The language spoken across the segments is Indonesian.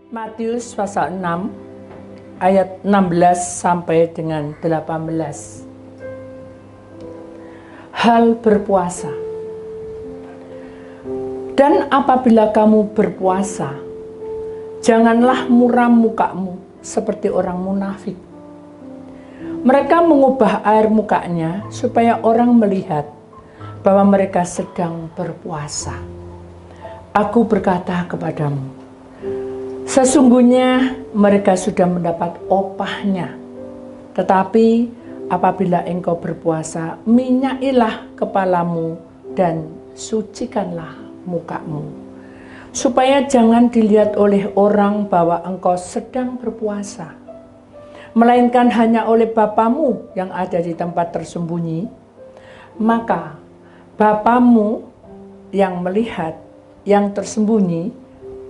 Matius pasal 6 ayat 16 sampai dengan 18. Hal berpuasa. Dan apabila kamu berpuasa, janganlah muram mukamu seperti orang munafik. Mereka mengubah air mukanya supaya orang melihat bahwa mereka sedang berpuasa. Aku berkata kepadamu, sesungguhnya mereka sudah mendapat upahnya. Tetapi apabila engkau berpuasa, minyailah kepalamu dan sucikanlah mukamu, supaya jangan dilihat oleh orang bahwa engkau sedang berpuasa, melainkan hanya oleh Bapamu yang ada di tempat tersembunyi. Maka Bapamu yang melihat yang tersembunyi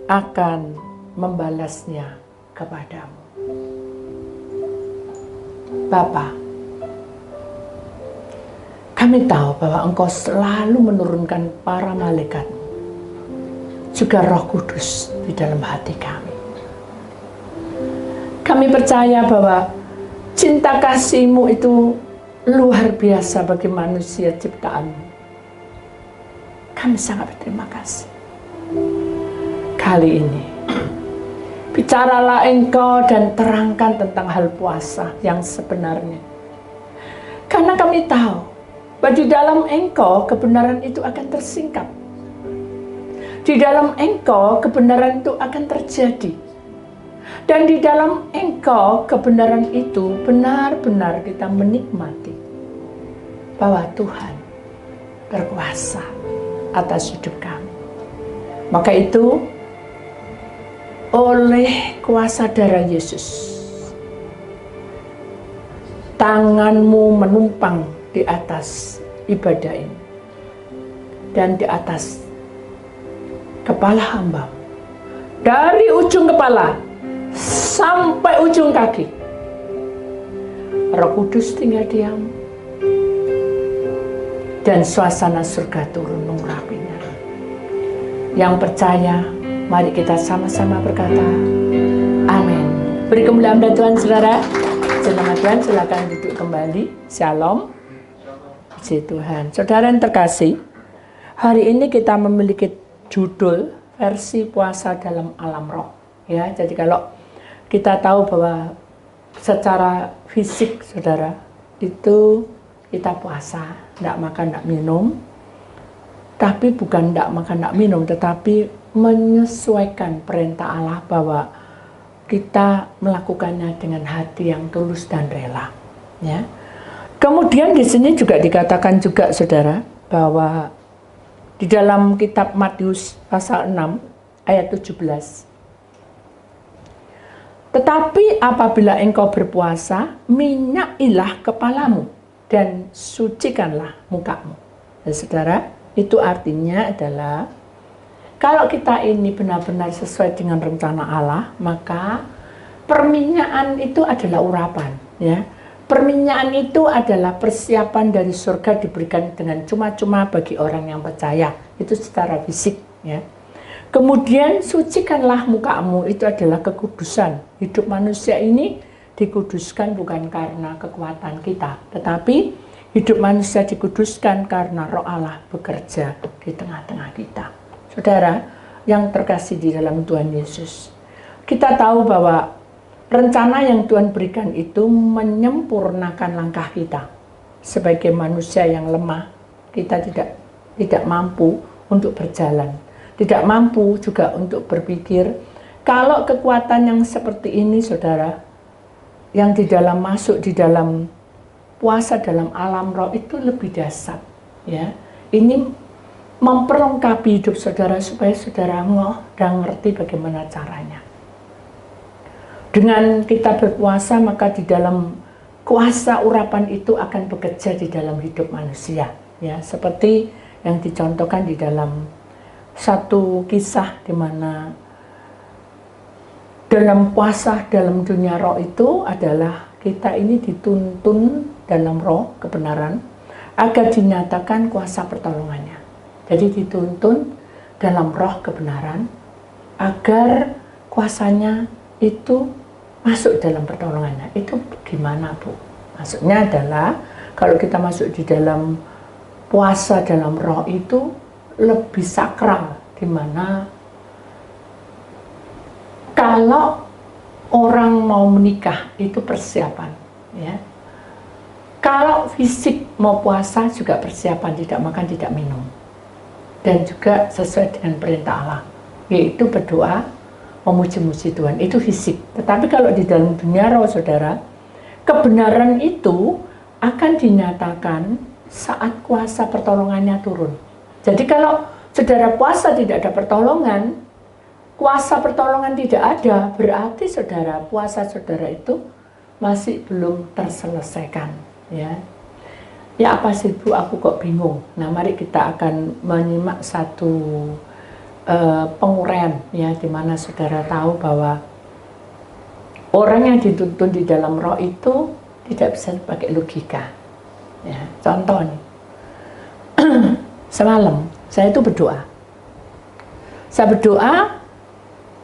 akan membalasnya kepadamu. Bapa, kami tahu bahwa Engkau selalu menurunkan para malaikat, juga Roh Kudus di dalam hati kami. Kami percaya bahwa cinta kasih-Mu itu luar biasa bagi manusia ciptaan-Mu. Kami sangat berterima kasih. Kali ini, bicaralah Engkau dan terangkan tentang hal puasa yang sebenarnya. Karena kami tahu bahwa di dalam Engkau kebenaran itu akan tersingkap. Di dalam Engkau kebenaran itu akan terjadi. Dan di dalam Engkau kebenaran itu benar-benar kita menikmati bahwa Tuhan berkuasa atas hidup kami. Maka itu oleh kuasa darah Yesus, tangan-Mu menumpang di atas ibadah ini dan di atas kepala hamba, dari ujung kepala sampai ujung kaki. Roh Kudus tinggal diam dan suasana surga turun mengurapinya. Yang percaya, mari kita sama-sama berkata, amin. Beri kemuliaan dan Tuhan, saudara. Selamat Tuhan, silakan duduk kembali. Shalom. Puji Tuhan. Saudara yang terkasih, hari ini kita memiliki judul versi puasa dalam alam roh. Ya, jadi kalau kita tahu bahwa secara fisik, saudara, itu kita puasa, tidak makan, tidak minum. Tapi bukan tidak makan, tidak minum, tetapi menyesuaikan perintah Allah bahwa kita melakukannya dengan hati yang tulus dan rela. Ya. Kemudian di sini juga dikatakan juga, saudara, bahwa di dalam kitab Matius pasal 6 ayat 17. Tetapi apabila engkau berpuasa, minyailah kepalamu dan sucikanlah mukamu. Ya, saudara, itu artinya adalah kalau kita ini benar-benar sesuai dengan rencana Allah, maka perminyaan itu adalah urapan, ya. Perminyaan itu adalah persiapan dari surga diberikan dengan cuma-cuma bagi orang yang percaya. Itu secara fisik, ya. Kemudian sucikanlah mukamu, itu adalah kekudusan. Hidup manusia ini dikuduskan bukan karena kekuatan kita, tetapi hidup manusia dikuduskan karena Roh Allah bekerja di tengah-tengah kita. Saudara yang terkasih di dalam Tuhan Yesus, kita tahu bahwa rencana yang Tuhan berikan itu menyempurnakan langkah kita. Sebagai manusia yang lemah, kita tidak mampu untuk berjalan, tidak mampu juga untuk berpikir. Kalau kekuatan yang seperti ini, saudara, yang di dalam masuk di dalam puasa dalam alam roh itu lebih dahsyat, ya. Ini memperlengkapi hidup saudara supaya saudara dan ngerti bagaimana caranya. Dengan kita berpuasa, maka di dalam kuasa urapan itu akan bekerja di dalam hidup manusia, ya, seperti yang dicontohkan di dalam satu kisah di mana dalam puasa dalam dunia roh itu adalah kita ini dituntun dalam roh kebenaran agar dinyatakan kuasa pertolongannya. Jadi dituntun dalam roh kebenaran agar kuasanya itu masuk dalam pertolongannya. Itu gimana, Bu? Maksudnya adalah kalau kita masuk di dalam puasa dalam roh itu lebih sakral, di mana kalau orang mau menikah itu persiapan, ya. Kalau fisik mau puasa juga persiapan, tidak makan, tidak minum. Dan juga sesuai dengan perintah Allah, yaitu berdoa, memuji-muji Tuhan, itu fisik. Tetapi kalau di dalam dunia roh, saudara, kebenaran itu akan dinyatakan saat kuasa pertolongannya turun. Jadi kalau saudara puasa tidak ada pertolongan, kuasa pertolongan tidak ada, berarti saudara, puasa saudara itu masih belum terselesaikan, ya. Ya apa sih, Bu, aku kok bingung. Nah, mari kita akan menyimak satu penguraian, ya, di mana saudara tahu bahwa orang yang dituntun di dalam roh itu tidak bisa pakai logika. Ya, contoh nih, semalam saya itu berdoa. Saya berdoa,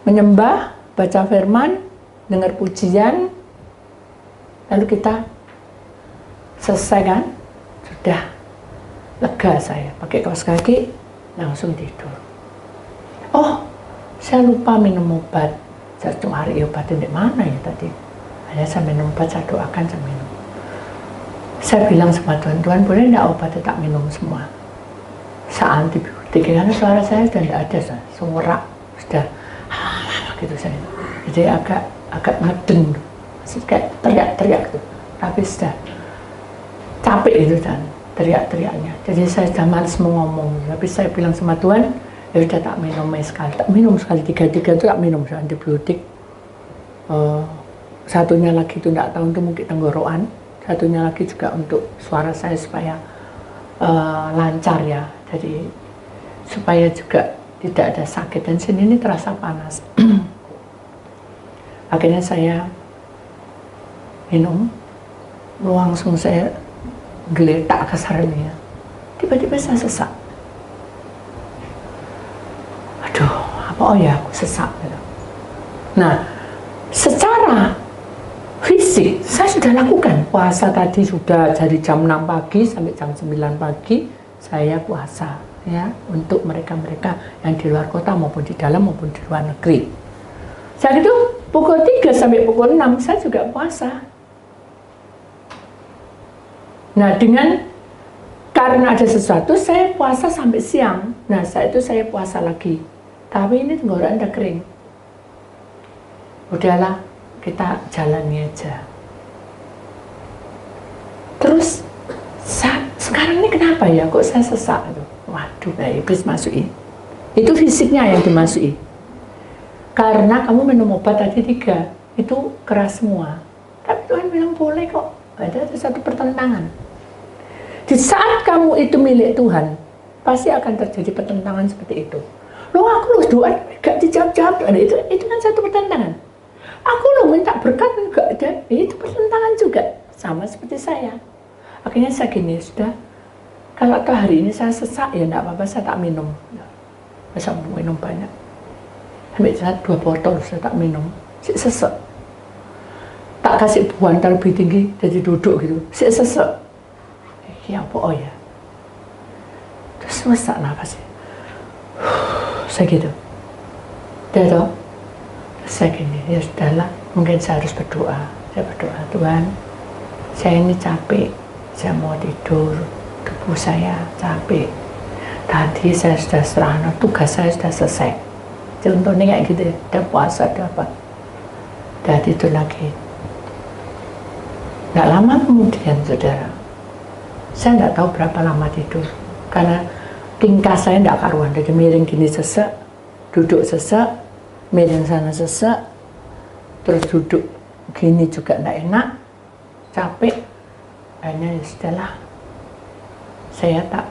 menyembah, baca firman, dengar pujian, lalu kita selesai kan? Sudah lega saya, pakai kaos kaki, langsung tidur. Oh, saya lupa minum obat. Saya cari obatnya di mana ya tadi? Hanya saya minum obat, saya doakan, saya minum. Saya bilang sama Tuhan, Tuhan boleh enggak obatnya tak minum semua? Saya antibiotik, karena suara saya sudah tidak ada, serak, sudah gitu saya. Jadi agak ngeden, kayak teriak-teriak tuh. Tapi sudah capek itu dan teriak-teriaknya. Jadi saya sudah malas mau ngomong. Tapi saya bilang sama Tuhan, ya udah tak minum sekali, tiga itu tak minum antibiotik. Satunya lagi itu tidak tahu, untuk mungkin tenggorokan, satunya lagi juga untuk suara saya supaya lancar, ya, jadi supaya juga tidak ada sakit. Dan sini ini terasa panas. Akhirnya saya minum, langsung saya geletak kasarnya, tiba-tiba saya sesak. Aduh, apa, oh ya aku sesak gitu. Nah, secara fisik saya sudah lakukan puasa tadi, sudah dari jam 6 pagi sampai jam 9 pagi saya puasa, ya, untuk mereka-mereka yang di luar kota maupun di dalam maupun di luar negeri. Saat itu pukul 3 sampai pukul 6 saya juga puasa. Nah, karena ada sesuatu saya puasa sampai siang. Nah, saat itu saya puasa lagi. Tapi ini tenggorokan udah kering. Udahlah, kita jalani aja. Terus sekarang ini kenapa ya kok saya sesak? Waduh, iblis masuki. Itu fisiknya yang dimasuki. Karena kamu minum obat tadi 3, itu keras semua. Tapi Tuhan bilang boleh kok. Ada satu pertentangan. Di saat kamu itu milik Tuhan, pasti akan terjadi pertentangan seperti itu. Loh, aku loh doa gak dijawab-jawab. Itu kan satu pertentangan. Aku loh minta berkat gak ada. Itu pertentangan juga. Sama seperti saya. Akhirnya saya gini, sudah, kalau toh hari ini saya sesak, ya enggak apa-apa, saya tak minum. Masa minum banyak. Sampai 2 botol saya tak minum. Sesek. Tak kasih buan lebih tinggi, jadi duduk gitu. Sesek. Ya apa, oh ya. Terus sesak nafas. Saya gitu. Udah toh. Saya gini, ya sudahlah, mungkin saya harus berdoa. Saya berdoa, Tuhan, saya ini capek, saya mau tidur, tubuh saya capek. Tadi saya sudah serahkan, tugas saya sudah selesai. Contohnya kayak gitu, udah puasa, udah apa. Udah tidur lagi. Nggak lama kemudian, saudara, saya nggak tahu berapa lama tidur. Karena tingkah saya nggak karuan, jadi miring gini sesek, duduk sesek, miring sana sesek, terus duduk gini juga nggak enak, capek. Akhirnya ya sudahlah, saya tak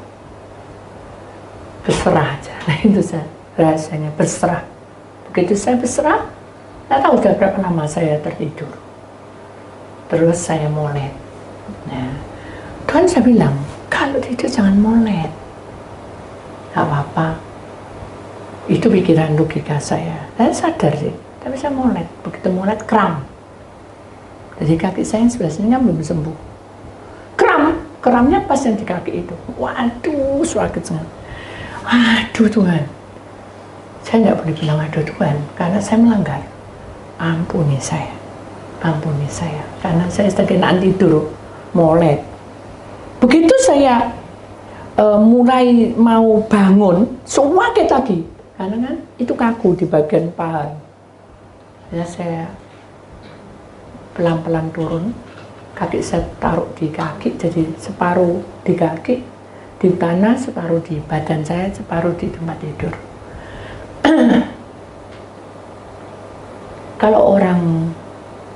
berserah aja. Nah, itu saya rasanya berserah. Begitu saya berserah, nggak tahu udah berapa lama saya tertidur. Terus saya molet. Nah, Tuhan saya bilang, kalau tidur jangan molet. Nggak apa-apa. Itu pikiran logika saya. Saya sadar sih, Tapi saya molet, begitu molet kram. Jadi kaki saya yang sebelah sini kan belum sembuh. Keramnya pas yang di kaki itu. Waduh, sakit sangat. Aduh Tuhan. Saya nggak boleh bilang aduh Tuhan, karena saya melanggar. Ampuni saya. Karena saya sedang tidur, molet. Begitu saya mulai mau bangun, sakit lagi. Karena kan itu kaku di bagian paha. Ya, saya pelan-pelan turun, kaki saya taruh di kaki, jadi separuh di kaki, di tanah, separuh di badan saya, separuh di tempat tidur. Kalau orang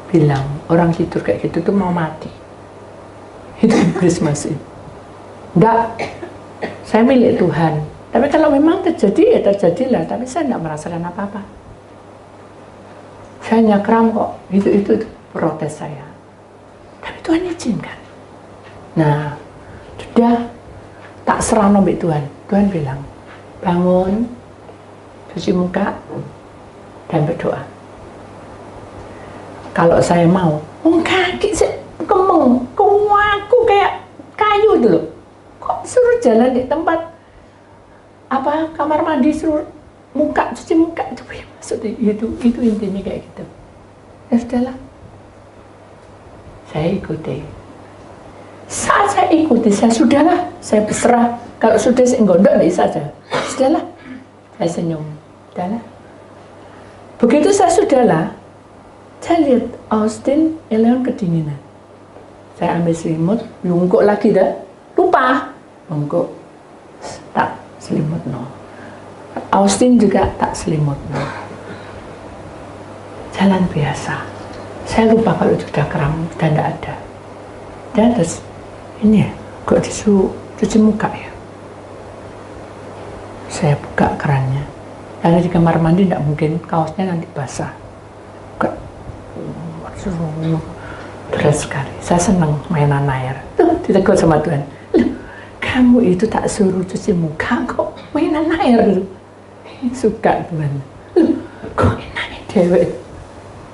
bilang, orang tidur kayak gitu tuh mau mati. Itu iblis masih. Enggak, saya milik Tuhan. Tapi kalau memang terjadi, ya terjadilah. Tapi saya enggak merasakan apa-apa. Saya hanya kram kok. Itu protes saya. Tapi Tuhan izinkan. Nah, sudah tak serah nombek Tuhan. Tuhan bilang, bangun, cuci muka, dan berdoa. Kalau saya mau, kaki saya kemeng, aku kayak kayu dulu. Kok suruh jalan di tempat kamar mandi, suruh cuci muka, itu maksudnya itu intinya kayak gitu. Ya sudahlah, saya ikuti. Saat saya ikuti, saya berserah. Kalau sudah saya gondok, sudahlah, saya senyum, sudahlah. Begitu saya lihat Austin Eleon kedinginan. Saya ambil selimut, bungkuk lagi dah, lupa bungkuk, tak selimut no. Austin juga tak selimut no. Jalan biasa. Saya lupa kalau sudah kram dan tidak ada. Dan terus ini ya, kok disuruh cuci muka ya. Saya buka kerannya. Karena di kamar mandi tidak mungkin kaosnya nanti basah. Berat sekali. Saya senang mainan air. Ditegur sama Tuhan. Loh, kamu itu tak suruh cuci muka kok mainan air. Suka Tuhan. Loh, kok enaknya dewek.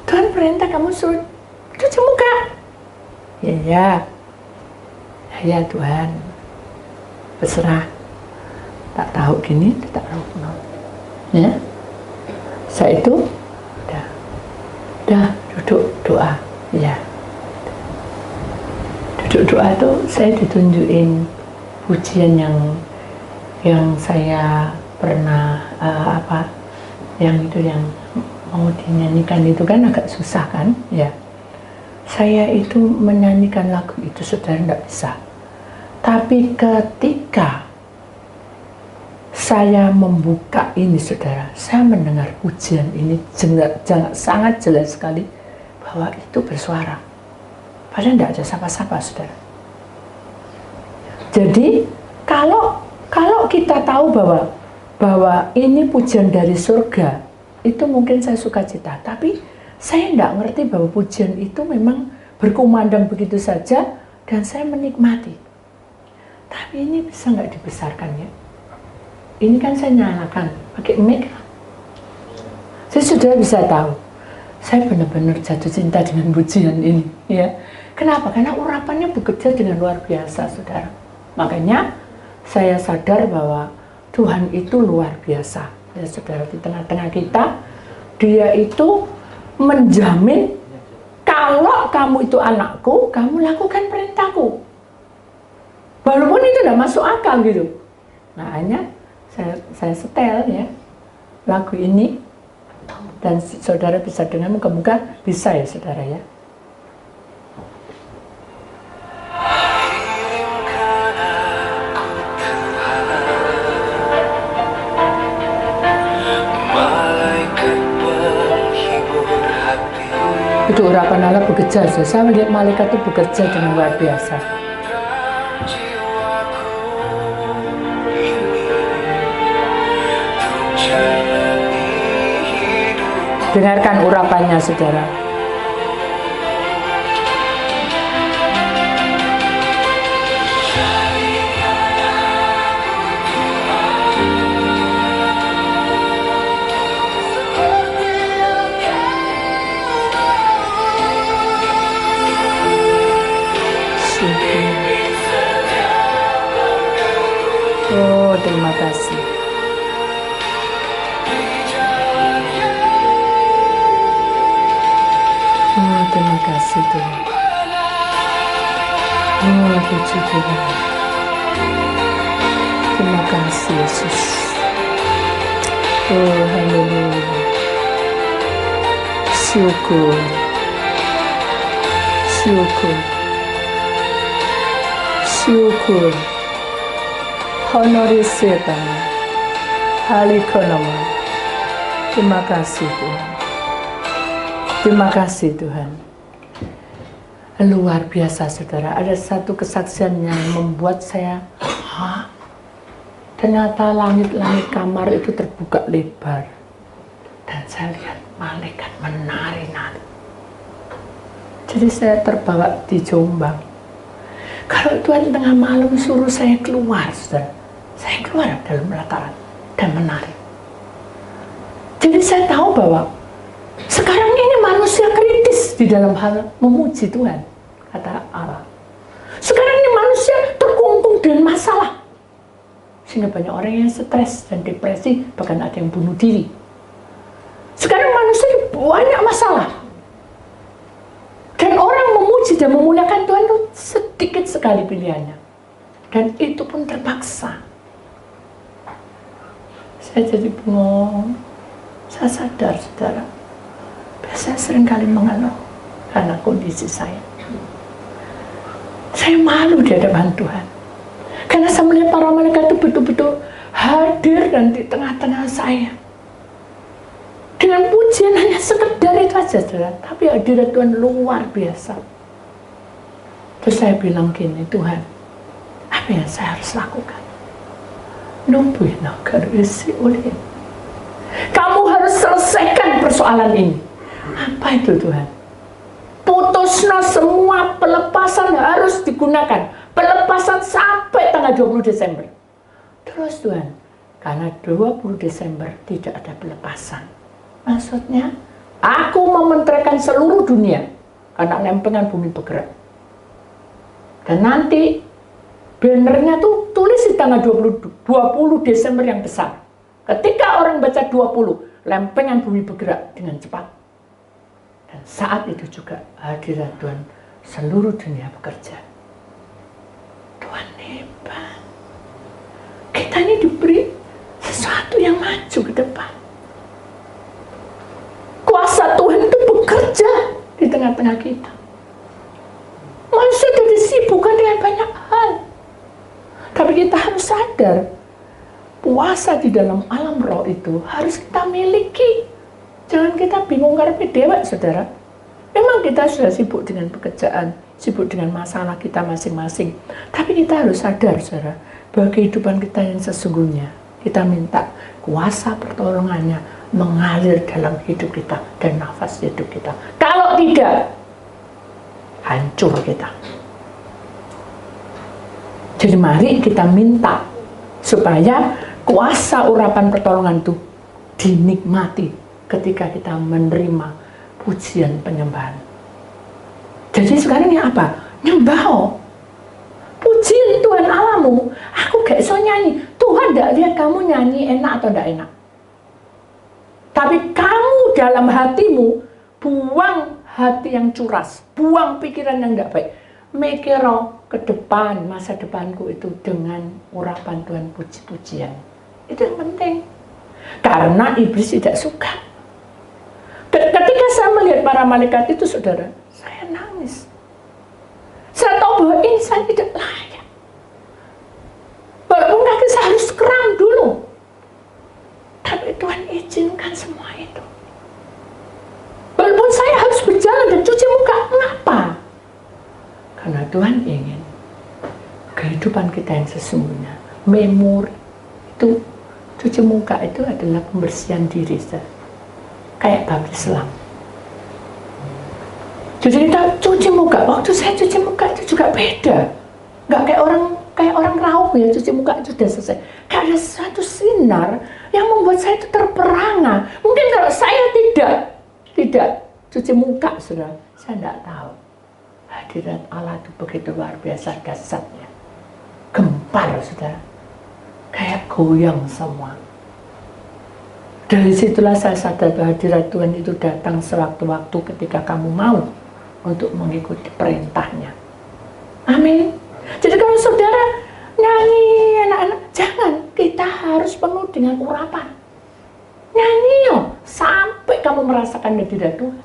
Tuhan perintah kamu suruh cuci muka. Ya Tuhan. Berserah. Tak tahu gini, tak tahu. Ya. Saya itu udah duduk doa, ya. Duduk doa itu saya ditunjukin pujian yang saya pernah yang mau dinyanyikan itu kan agak susah kan, ya. Saya itu menyanyikan lagu itu saudara tidak bisa. Tapi ketika saya membuka ini saudara, saya mendengar pujian ini sangat jelas sekali bahwa itu bersuara. Padahal tidak ada siapa-siapa saudara. Jadi kalau kita tahu bahwa ini pujian dari surga, itu mungkin saya sukacita. Tapi saya tidak ngerti bahwa pujian itu memang berkumandang begitu saja dan saya menikmati. Tapi ini bisa nggak dibesarkan ya? Ini kan saya nyalakan pakai mic. Saya sudah bisa tahu. Saya benar-benar jatuh cinta dengan pujian ini, ya. Kenapa? Karena urapannya bekerja dengan luar biasa, saudara. Makanya saya sadar bahwa Tuhan itu luar biasa, ya, saudara. Di tengah-tengah kita, Dia itu menjamin kalau kamu itu anakku, kamu lakukan perintahku. Walaupun itu tidak masuk akal gitu. Nah, hanya saya setel ya lagu ini dan saudara bisa dengar, muka-muka bisa ya saudara ya. Itu urapan Allah bekerja, saya melihat malaikat itu bekerja dengan luar biasa. Dengarkan urapannya, saudara. Terima kasih. Oh, terima kasih Tuhan. Oh, puji Tuhan. Terima kasih Yesus. Oh, haleluya. Syukur. Syukur. Syukur. Honoriseta. Halikonoma. Terima kasih Tuhan. Terima kasih Tuhan. Luar biasa saudara. Ada satu kesaksian yang membuat saya, ternyata langit-langit kamar itu terbuka lebar. Dan saya lihat malaikat menari-nari. Jadi saya terbawa di Jombang. Kalau Tuhan tengah malam suruh saya keluar, saudara, saya keluar dalam lataran dan menari. Jadi saya tahu bahwa sekarang ini manusia kritis di dalam hal memuji Tuhan, kata Allah. Sekarang ini manusia terkungkung dengan masalah. Sehingga banyak orang yang stres dan depresi, bahkan ada yang bunuh diri. Sekarang manusia banyak masalah. Dan orang memuji dan memuliakan Tuhan itu sedikit sekali pilihannya. Dan itu pun terpaksa. Saya jadi bengong. Saya sadar, saudara. Saya seringkali mengeluh karena kondisi saya. Saya malu di hadapan Tuhan. Karena saya melihat para malaikat itu betul-betul hadir dan di tengah-tengah saya. Dengan pujian hanya sekedar itu aja, saudara. Tapi hadirat Tuhan luar biasa. Terus saya bilang gini, Tuhan, apa yang saya harus lakukan? Numpuin agar isi oleh. Kamu harus selesaikan persoalan ini. Apa itu Tuhan? Putusnya semua pelepasan harus digunakan. Pelepasan sampai tanggal 20 Desember. Terus Tuhan, karena 20 Desember tidak ada pelepasan. Maksudnya, aku mementeraikan seluruh dunia karena lempengan bumi bergerak. Dan nanti bannernya tuh tulis di tanggal 20 Desember yang besar. Ketika orang baca 20, lempengan bumi bergerak dengan cepat. Dan saat itu juga hadirat Tuhan seluruh dunia bekerja. Tuhan hebat. Kita ini diberi sesuatu yang maju ke depan. Kuasa Tuhan itu bekerja di tengah-tengah kita. Manusia jadi sibukkan dengan banyak hal. Tapi kita harus sadar, puasa di dalam alam roh itu harus kita miliki. Jangan kita bingung karena dewa, saudara. Memang kita sudah sibuk dengan pekerjaan, sibuk dengan masalah kita masing-masing. Tapi kita harus sadar, saudara, bahwa kehidupan kita yang sesungguhnya, kita minta kuasa pertolongannya mengalir dalam hidup kita dan nafas hidup kita. Kalau tidak, hancur kita. Jadi mari kita minta supaya kuasa urapan pertolongan itu dinikmati ketika kita menerima pujian penyembahan. Jadi sekarang ini apa? Nyembah. Pujian Tuhan Allahmu. Aku gak iso nyanyi. Tuhan gak lihat kamu nyanyi enak atau gak enak. Tapi kamu dalam hatimu buang hati yang curas, buang pikiran yang gak baik. Mikir ke depan, masa depanku itu dengan urapan Tuhan puji-pujian. Itu yang penting. Karena iblis tidak suka. Ketika saya melihat para malaikat itu, saudara, saya nangis. Saya tahu bahwa ini saya tidak layak. Walaupun kaki saya harus kram dulu. Tapi Tuhan izinkan semua itu. Walaupun saya harus berjalan dan cuci muka, kenapa? Karena Tuhan ingin kehidupan kita yang sesungguhnya, memori itu, cuci muka itu adalah pembersihan diri, saudara. Kayak bab Islam. Jadi kita cuci muka, waktu saya cuci muka itu juga beda. Nggak kayak orang raup ya, cuci muka itu sudah selesai. Kayak ada satu sinar yang membuat saya itu terperangah. Mungkin kalau saya tidak cuci muka, saudara, saya tidak tahu. Hadirat Allah itu begitu luar biasa dahsyatnya. Gempar, saudara. kayak goyang semua. Dari situlah saya sadar bahwa hadirat Tuhan itu datang sewaktu-waktu ketika kamu mau untuk mengikuti perintahnya. Amin. Jadi kalau saudara nyanyi anak-anak, jangan, kita harus penuh dengan urapan. Nyanyi yo, sampai kamu merasakan hadirat Tuhan.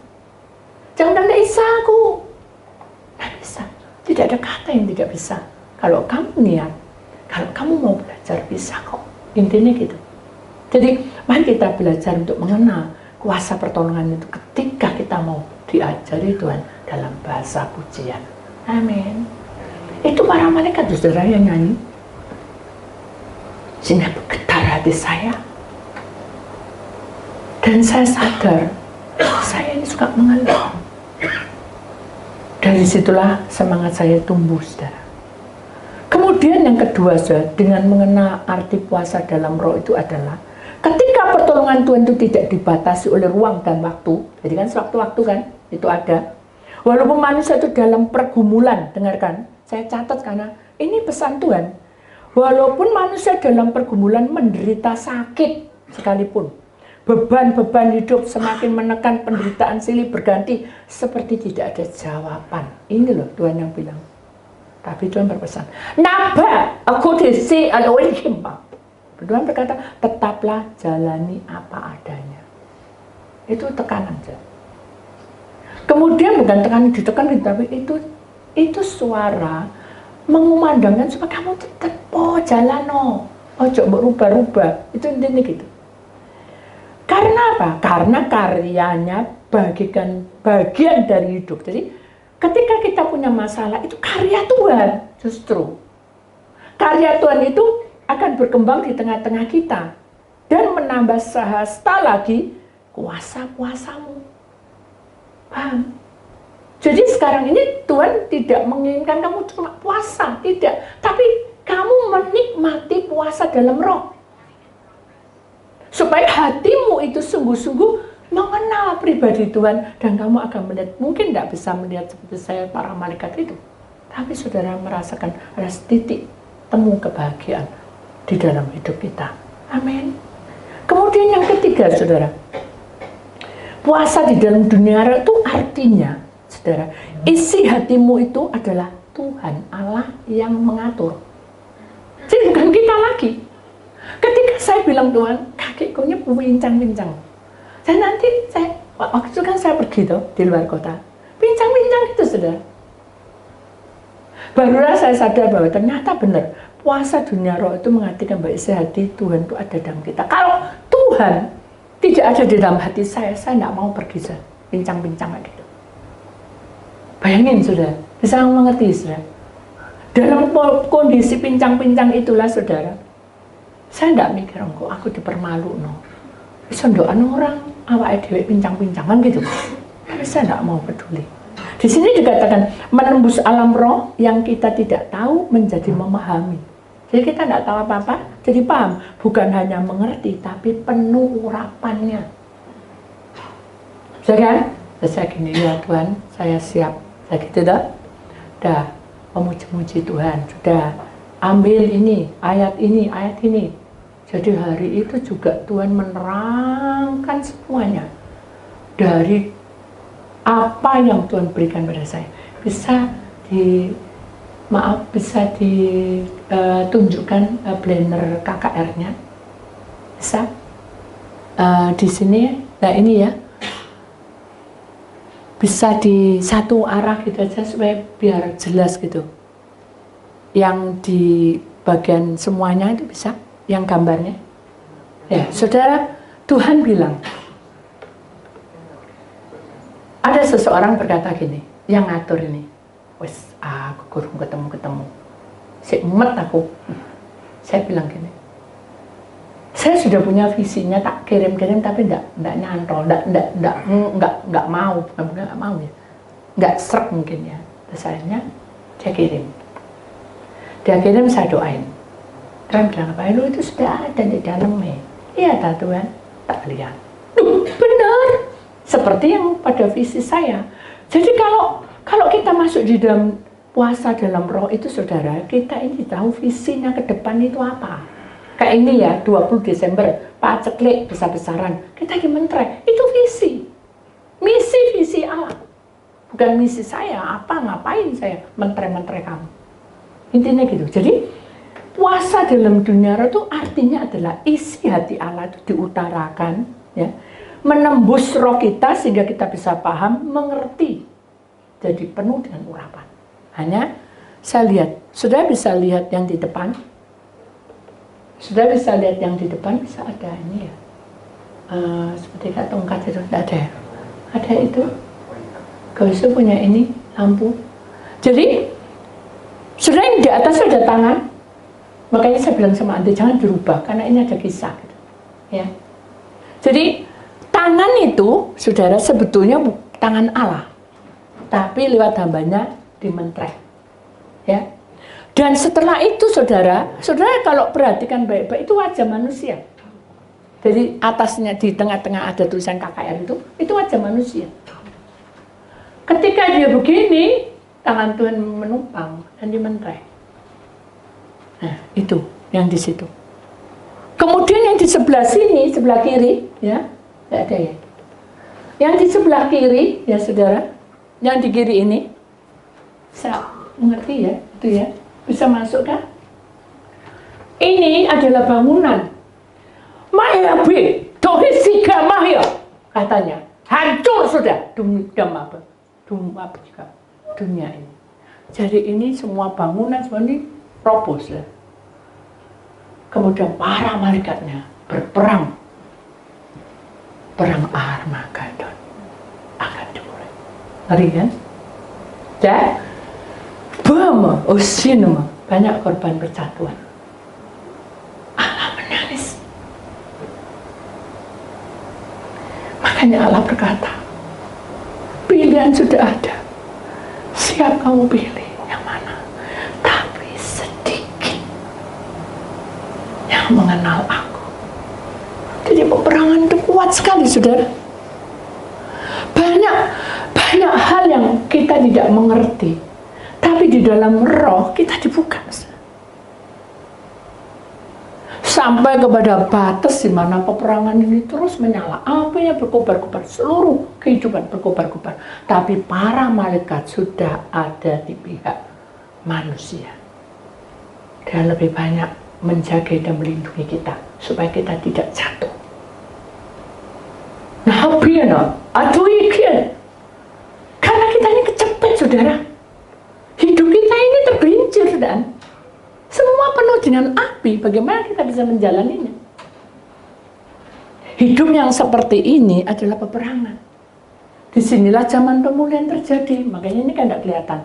Jangan tanda isaku. Nggak bisa. Tidak ada kata yang tidak bisa. Kalau kamu niat, kalau kamu mau belajar, bisa kok. Intinya gitu. Jadi, mari kita belajar untuk mengenal kuasa pertolongan itu ketika kita mau diajari Tuhan dalam bahasa pujian. Amin. Itu para malaikat saudara yang nyanyi. Sehingga bergetar hati saya. Dan saya sadar, saya ini suka mengeluh. Dari situlah semangat saya tumbuh, saudara. Kemudian yang kedua, saudara, dengan mengenal arti puasa dalam roh itu adalah ketika pertolongan Tuhan itu tidak dibatasi oleh ruang dan waktu. Jadi kan sewaktu-waktu kan, itu ada. Walaupun manusia itu dalam pergumulan, dengarkan, saya catat karena ini pesan Tuhan. Walaupun manusia dalam pergumulan menderita sakit sekalipun, beban-beban hidup semakin menekan, penderitaan silih berganti, seperti tidak ada jawaban. Ini loh Tuhan yang bilang. Tapi Tuhan berpesan, naba aku desi alawin kimbang. Tuhan berkata, tetaplah jalani apa adanya. Itu tekanan saja. Kemudian bukan tekanan ditekan, tapi itu suara mengumandangkan supaya kamu tetap jalan ojo berubah-ubah. Itu intinya gitu. Karena apa? Karena karyanya bagian dari hidup. Jadi ketika kita punya masalah, itu karya Tuhan justru. Karya Tuhan itu akan berkembang di tengah-tengah kita dan menambah sehasta lagi kuasa-kuasamu. Paham? Jadi sekarang ini Tuhan tidak menginginkan kamu cuma puasa, tidak. Tapi kamu menikmati puasa dalam roh. Supaya hatimu itu sungguh-sungguh mengenal pribadi Tuhan. Dan kamu akan melihat, mungkin tidak bisa melihat seperti saya para malaikat itu. Tapi saudara merasakan ada titik temu kebahagiaan di dalam hidup kita. Amin. Kemudian yang ketiga, saudara. Puasa di dalam dunia roh itu artinya, saudara, isi hatimu itu adalah Tuhan Allah yang mengatur. Jadi bukan kita lagi. Ketika saya bilang Tuhan, kakiku pincang-pincang. Waktu itu kan saya pergi tuh di luar kota. Pincang-pincang itu, saudara. Barulah saya sadar bahwa ternyata benar. Puasa dunia roh itu mengartikan bahwa isi hati Tuhan itu ada dalam kita. Kalau Tuhan tidak ada di dalam hati saya tidak mau pergi, saudara. Pincang-pincang kayak gitu. Bayangin, saudara. Bisa mengerti, saudara. Dalam kondisi pincang-pincang itulah, saudara, saya tidak mikir, kok aku dipermalu, bisa doan orang, awak dewe pincang-pincangan gitu. Tapi saya tidak mau peduli. Di sini dikatakan, menembus alam roh yang kita tidak tahu menjadi memahami. Jadi kita tidak tahu apa-apa, jadi paham. Bukan hanya mengerti, tapi penuh urapannya. Bisa kan? Saya gini, ya Tuhan, saya siap. Saya gitu dah. Dah, memuji-muji Tuhan. Sudah, ambil ini, ayat ini, ayat ini. Jadi hari itu juga Tuhan menerangkan semuanya. Dari apa yang Tuhan berikan pada saya. Bisa ditunjukkan blender KKR-nya. Bisa. Di sini, nah ini ya. Bisa di satu arah gitu aja supaya biar jelas gitu. Yang di bagian semuanya itu bisa, yang gambarnya. Ya, saudara, Tuhan bilang, ada seseorang berkata gini, yang ngatur ini, wes aku kurang ketemu. Saya umet aku. Saya bilang gini, saya sudah punya visinya, tak kirim-kirim tapi enggak nyantol, enggak mau, bukan enggak mau ya. Enggak srek mungkin ya. Terus akhirnya dia kirim. Dia kirim, saya doain. Tuhan bilang apa? Lu itu sudah ada di dalamnya. Iya Tuhan, tak lihat. Benar. Seperti yang pada visi saya. Jadi kalau kita masuk di dalam puasa dalam roh itu, saudara, kita ini tahu visinya ke depan itu apa. Kayak ini ya, 20 Desember, paceklik besar-besaran. Kita lagi mentre, itu visi. Visi Allah. Bukan misi saya, ngapain saya mentre-mentre kamu. Intinya gitu. Jadi, puasa dalam dunia roh itu artinya adalah isi hati Allah itu diutarakan, ya, menembus roh kita sehingga kita bisa paham, mengerti, jadi penuh dengan urapan. Hanya saya lihat, sudah bisa lihat yang di depan. Sudah bisa lihat yang di depan, bisa ada ini ya, seperti kayak tongkat itu, tidak ada ya? Ada itu, gak usah punya ini, lampu. Jadi, sudah yang di atas ada tangan, makanya saya bilang sama Andi, jangan dirubah, karena ini ada kisah. Gitu. Ya. Jadi, tangan itu, saudara, sebetulnya tangan Allah, tapi lewat hambanya dimentre. Ya. Dan setelah itu saudara kalau perhatikan baik-baik itu wajah manusia. Jadi atasnya di tengah-tengah ada tulisan KKR itu wajah manusia. Ketika dia begini, tangan Tuhan menumpang dan dimentre. Nah, itu yang di situ. Kemudian yang di sebelah sini, sebelah kiri, ya, tidak ada ya. Yang di sebelah kiri, ya saudara, yang di kiri ini, saya mengerti ya, itu ya. Bisa masuk kan? Ini adalah bangunan. Maya B, Dohisiga Maya, katanya. Hancur sudah dunia ini. Jadi ini semua bangunan semua ini roboh ya. Kemudian para malaikatnya berperang. Perang Armageddon akan dimulai. Ngeri kan? Dan Bama, Osinema, banyak korban persatuan. Allah menangis. Makanya Allah berkata, pilihan sudah ada. Siap kamu pilih yang mana. Tapi sedikit yang mengenal aku. Jadi peperangan itu kuat sekali, saudara. Banyak hal yang kita tidak mengerti. Tapi di dalam roh kita dibuka sampai kepada batas di mana peperangan ini terus menyala, apinya berkobar-kobar, seluruh kehidupan berkobar-kobar. Tapi para malaikat sudah ada di pihak manusia. Dia lebih banyak menjaga dan melindungi kita supaya kita tidak jatuh. Nah, karena kita ini kecepet, saudara. Hidup kita ini tergelincir dan semua penuh dengan api. Bagaimana kita bisa menjalaninya? Hidup yang seperti ini adalah peperangan. Disinilah zaman pemulihan terjadi. Makanya ini kan tidak kelihatan.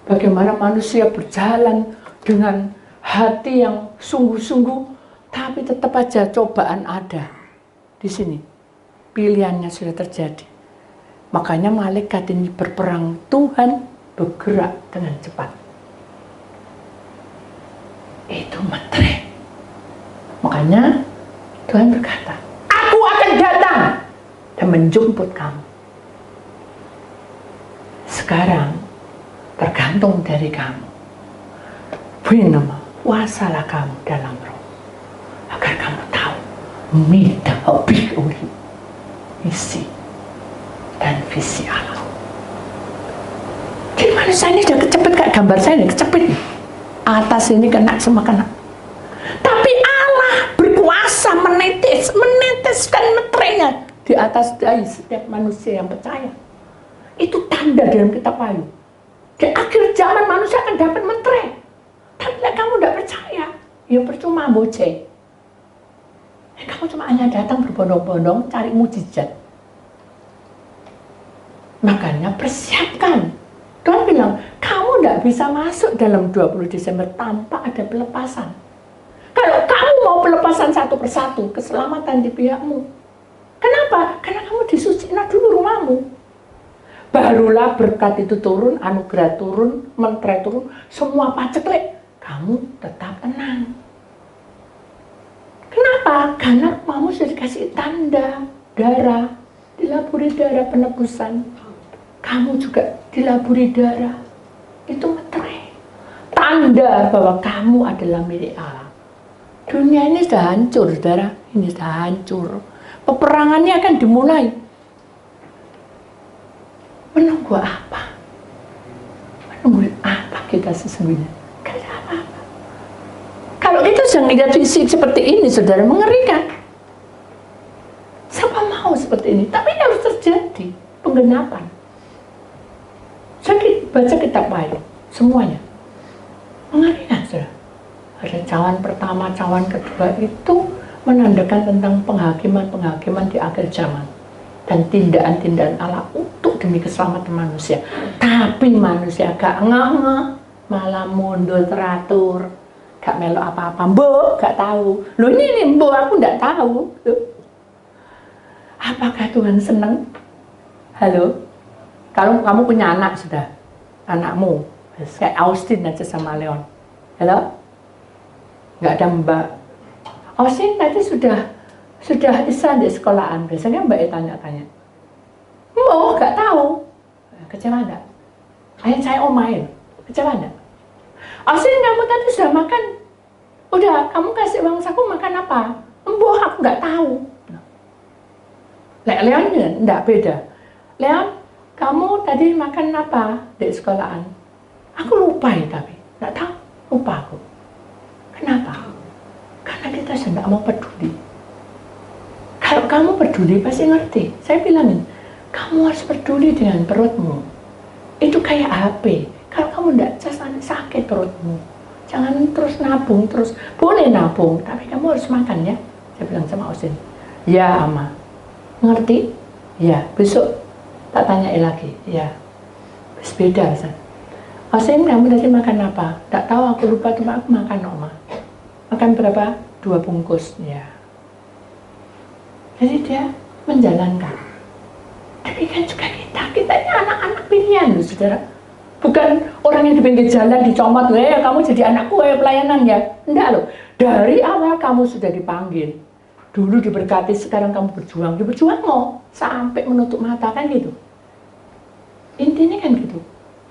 Bagaimana manusia berjalan dengan hati yang sungguh-sungguh, tapi tetap aja cobaan ada di sini. Pilihannya sudah terjadi. Makanya malaikat ini berperang, Tuhan bergerak dengan cepat. Itu metre. Makanya Tuhan berkata, aku akan datang dan menjemput kamu. Sekarang tergantung dari kamu. Bagaimana puasalah kamu dalam roh. Agar kamu tahu mida habis isi dan visi Allah. Jadi manusia ini sudah kecepet kayak gambar saya ini, kecepet. Atas ini kena, semua kena. Tapi Allah berkuasa meneteskan meterainya di atas dahi setiap manusia yang percaya. Itu tanda dalam kitab Wahyu. Di akhir zaman manusia akan dapat meterai. Tapi bila kamu tidak percaya, ya percuma boceh. Kamu cuma hanya datang berbondong-bondong cari mujizat. Makanya persiapkan. Tuhan bilang, kamu tidak bisa masuk dalam 20 Desember tanpa ada pelepasan. Kalau kamu mau pelepasan satu persatu, keselamatan di pihakmu. Kenapa? Karena kamu disucikan dulu rumahmu. Barulah berkat itu turun, anugerah turun, meterai turun, semua paceklik. Kamu tetap tenang. Kenapa? Karena rumahmu sudah dikasih tanda, darah, dilaburi darah penebusan. Kamu juga dilaburi darah. Itu meterai. tanda bahwa kamu adalah milik Allah. Dunia ini sudah hancur, saudara. Ini sudah hancur. Peperangannya akan dimulai. Menunggu apa? Menunggu apa kita sesungguhnya? Gak ada apa-apa. Kalau kita sedang lihat visi seperti ini, saudara, mengerikan. Siapa mau seperti ini? Tapi ini harus terjadi penggenapan. Saya baca kitab Wahyu, semuanya mengerikan, saudara. Ada cawan pertama, cawan kedua itu menandakan tentang penghakiman-penghakiman di akhir zaman dan tindakan-tindakan Allah untuk demi keselamatan manusia. Tapi manusia gak ngeh, malah mundur teratur, gak melok apa-apa. Mbok gak tahu. Loh ini mbok aku gak tahu. Loh. Apakah Tuhan senang? Halo? Kalau kamu punya anak sudah, anakmu kayak Austin aja sama Leon. Halo? Nggak ada Mbak. Austin tadi sudah isa di sekolahan. Biasanya Mbak tanya-tanya. Oh, nggak tahu. Kecewa nggak? Ayah saya omain. Kecewa nggak? Austin, kamu tadi sudah makan? Udah, kamu kasih uang saku makan apa? Mbok, aku nggak tahu. Leon enggak beda. Leon, kamu tadi makan apa di sekolahan? Aku lupa ya tapi, enggak tahu, lupa aku. Kenapa? Karena kita sudah mau peduli. Kalau kamu peduli pasti ngerti. Saya bilangin, kamu harus peduli dengan perutmu. Itu kayak HP. Kalau kamu enggak cas nanti sakit perutmu. Jangan terus nabung, terus boleh nabung, tapi kamu harus makan ya. Saya bilang sama Austin, ya Ama, ngerti? Ya, besok tak tanyain lagi. Ya, beda San. Austin, kamu tadi makan apa? Tak tahu, aku lupa, cuma aku makan Oma. Makan berapa? 2 bungkus. Ya. Jadi dia menjalankan. Demikian juga kita ini anak-anak pilihan loh, saudara. Bukan orang yang di pinggir jalan dicomot, kamu jadi anakku, pelayanan ya. Enggak loh. Dari awal kamu sudah dipanggil. Dulu diberkati, sekarang kamu berjuang. Berjuang mau sampai menutup mata kan gitu. Intinya kan gitu.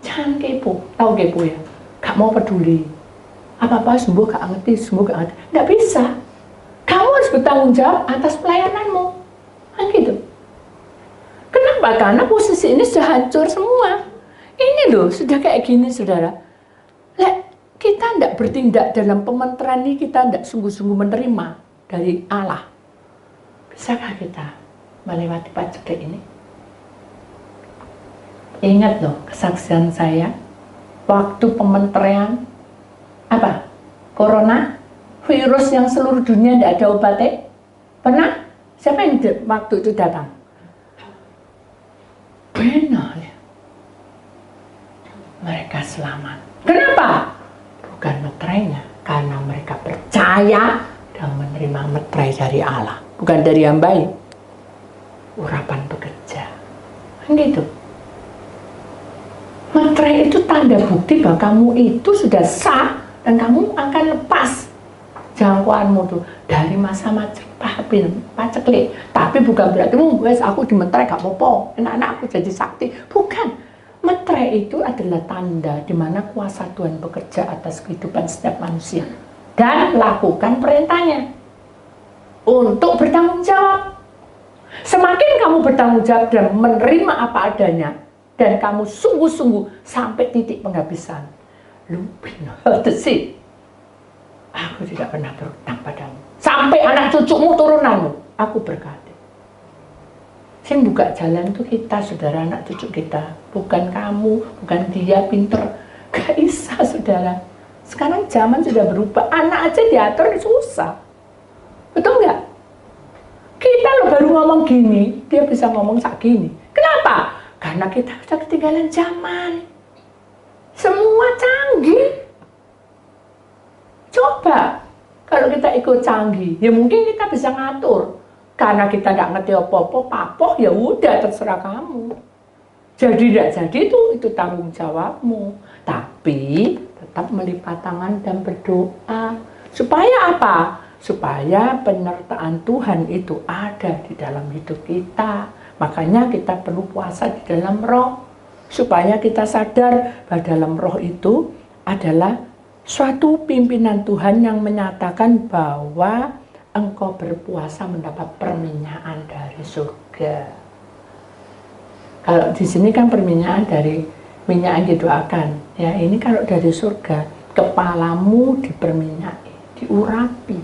Jangan kepo, tahu kepo ya. Gak mau peduli. Apa-apa sembuh gak ngerti, sembuh gak ngerti. Gak bisa. Kamu harus bertanggung jawab atas pelayananmu. Kan gitu. Kenapa? Karena posisi ini sudah hancur semua. Ini loh, sudah kayak gini, saudara. Kita tidak bertindak dalam pementeran ini, kita tidak sungguh-sungguh menerima dari Allah. Bisakah kita melewati paceklik ini? Ingat loh, kesaksian saya waktu pementerian apa? Corona, virus yang seluruh dunia tidak ada obatnya. Pernah? Siapa yang waktu itu datang? Benar ya. Mereka selamat. Kenapa? Bukan meterainya, karena mereka percaya dan menerima meterai dari Allah, bukan dari hambai. Urapan bekerja. Kan gitu. Meterai itu tanda bukti bahwa kamu itu sudah sah dan kamu akan lepas jangkauanmu tuh dari masa paceklik. Tapi bukan berarti wes aku dimeterai gak apa-apa, enak-enak aku jadi sakti. Bukan. Meterai itu adalah tanda di mana kuasa Tuhan bekerja atas kehidupan setiap manusia dan lakukan perintahnya untuk bertanggung jawab. Semakin kamu bertanggung jawab dan menerima apa adanya, dan kamu sungguh-sungguh sampai titik penghabisan. Lu benar sih. Aku tidak pernah berutang padamu. Sampai anak cucumu, turunanmu, aku berkati. Sing buka jalan tuh kita, saudara, anak cucu kita. Bukan kamu, bukan dia pinter. Gak bisa, saudara. Sekarang zaman sudah berubah. Anak aja diatur susah. Betul nggak? Kita lo baru ngomong gini, dia bisa ngomong sak gini. Kenapa? Karena kita sudah ketinggalan zaman. Semua canggih. Coba, kalau kita ikut canggih, ya mungkin kita bisa ngatur. Karena kita nggak ngerti apa-apa, papoh, ya udah terserah kamu. Jadi tidak jadi itu tanggung jawabmu. Tapi tetap melipat tangan dan berdoa. Supaya apa? Supaya penyertaan Tuhan itu ada di dalam hidup kita. Makanya kita perlu puasa di dalam roh, supaya kita sadar bahwa dalam roh itu adalah suatu pimpinan Tuhan yang menyatakan bahwa engkau berpuasa mendapat perminyakan dari surga. Kalau di sini kan perminyakan dari minyak yang didoakan, ya ini kalau dari surga, kepalamu diperminyaki, diurapi.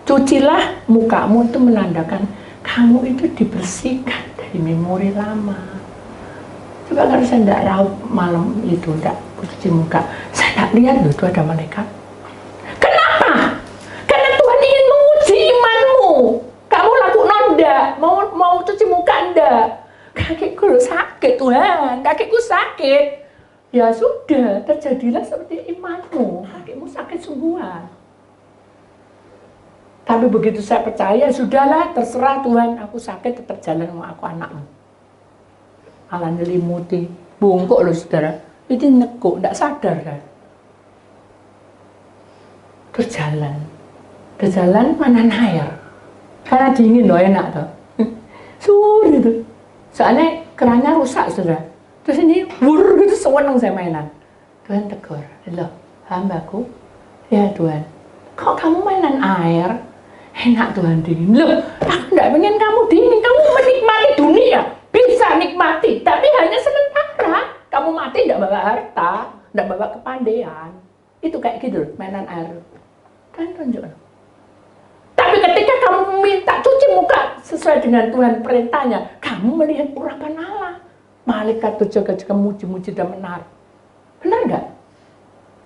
Cucilah mukamu, itu menandakan kamu itu dibersihkan dari memori lama. Coba kalau saya tidak raup malam itu, tidak cuci muka, saya tidak lihat loh itu ada malaikat. Kenapa? Karena Tuhan ingin menguji imanmu. Kamu lakukan enggak? Mau cuci muka enggak? Kakiku loh sakit Tuhan, kakiku sakit. Ya sudah, terjadilah seperti imanmu. Kakimu sakit sungguhan. Tapi begitu saya percaya, sudahlah terserah Tuhan, aku sakit tetap jalan sama aku anakmu. Malah nyelimuti, bungkuk loh saudara, itu nekuk, tidak sadar kan. Terus jalan mana air, karena dingin loh enak tuh. Suruh itu, soalnya kerannya rusak saudara. Terus ini wur gitu sewenang saya mainan. Tuhan tegur, loh hambaku, ya Tuhan, kok kamu mainan air? Enak Tuhan dingin. Loh, aku tidak pengen kamu dingin, kamu menikmati dunia. Bisa nikmati, tapi hanya sementara. Kamu mati tidak bawa harta, tidak bawa kepandaian. Itu kayak gitu loh, mainan air. Kan tunjuk. Tapi ketika kamu minta cuci muka sesuai dengan Tuhan perintahnya, kamu melihat urapan Allah. Malaikat itu jaga-jaga muji-muji dan menar. Benar nggak?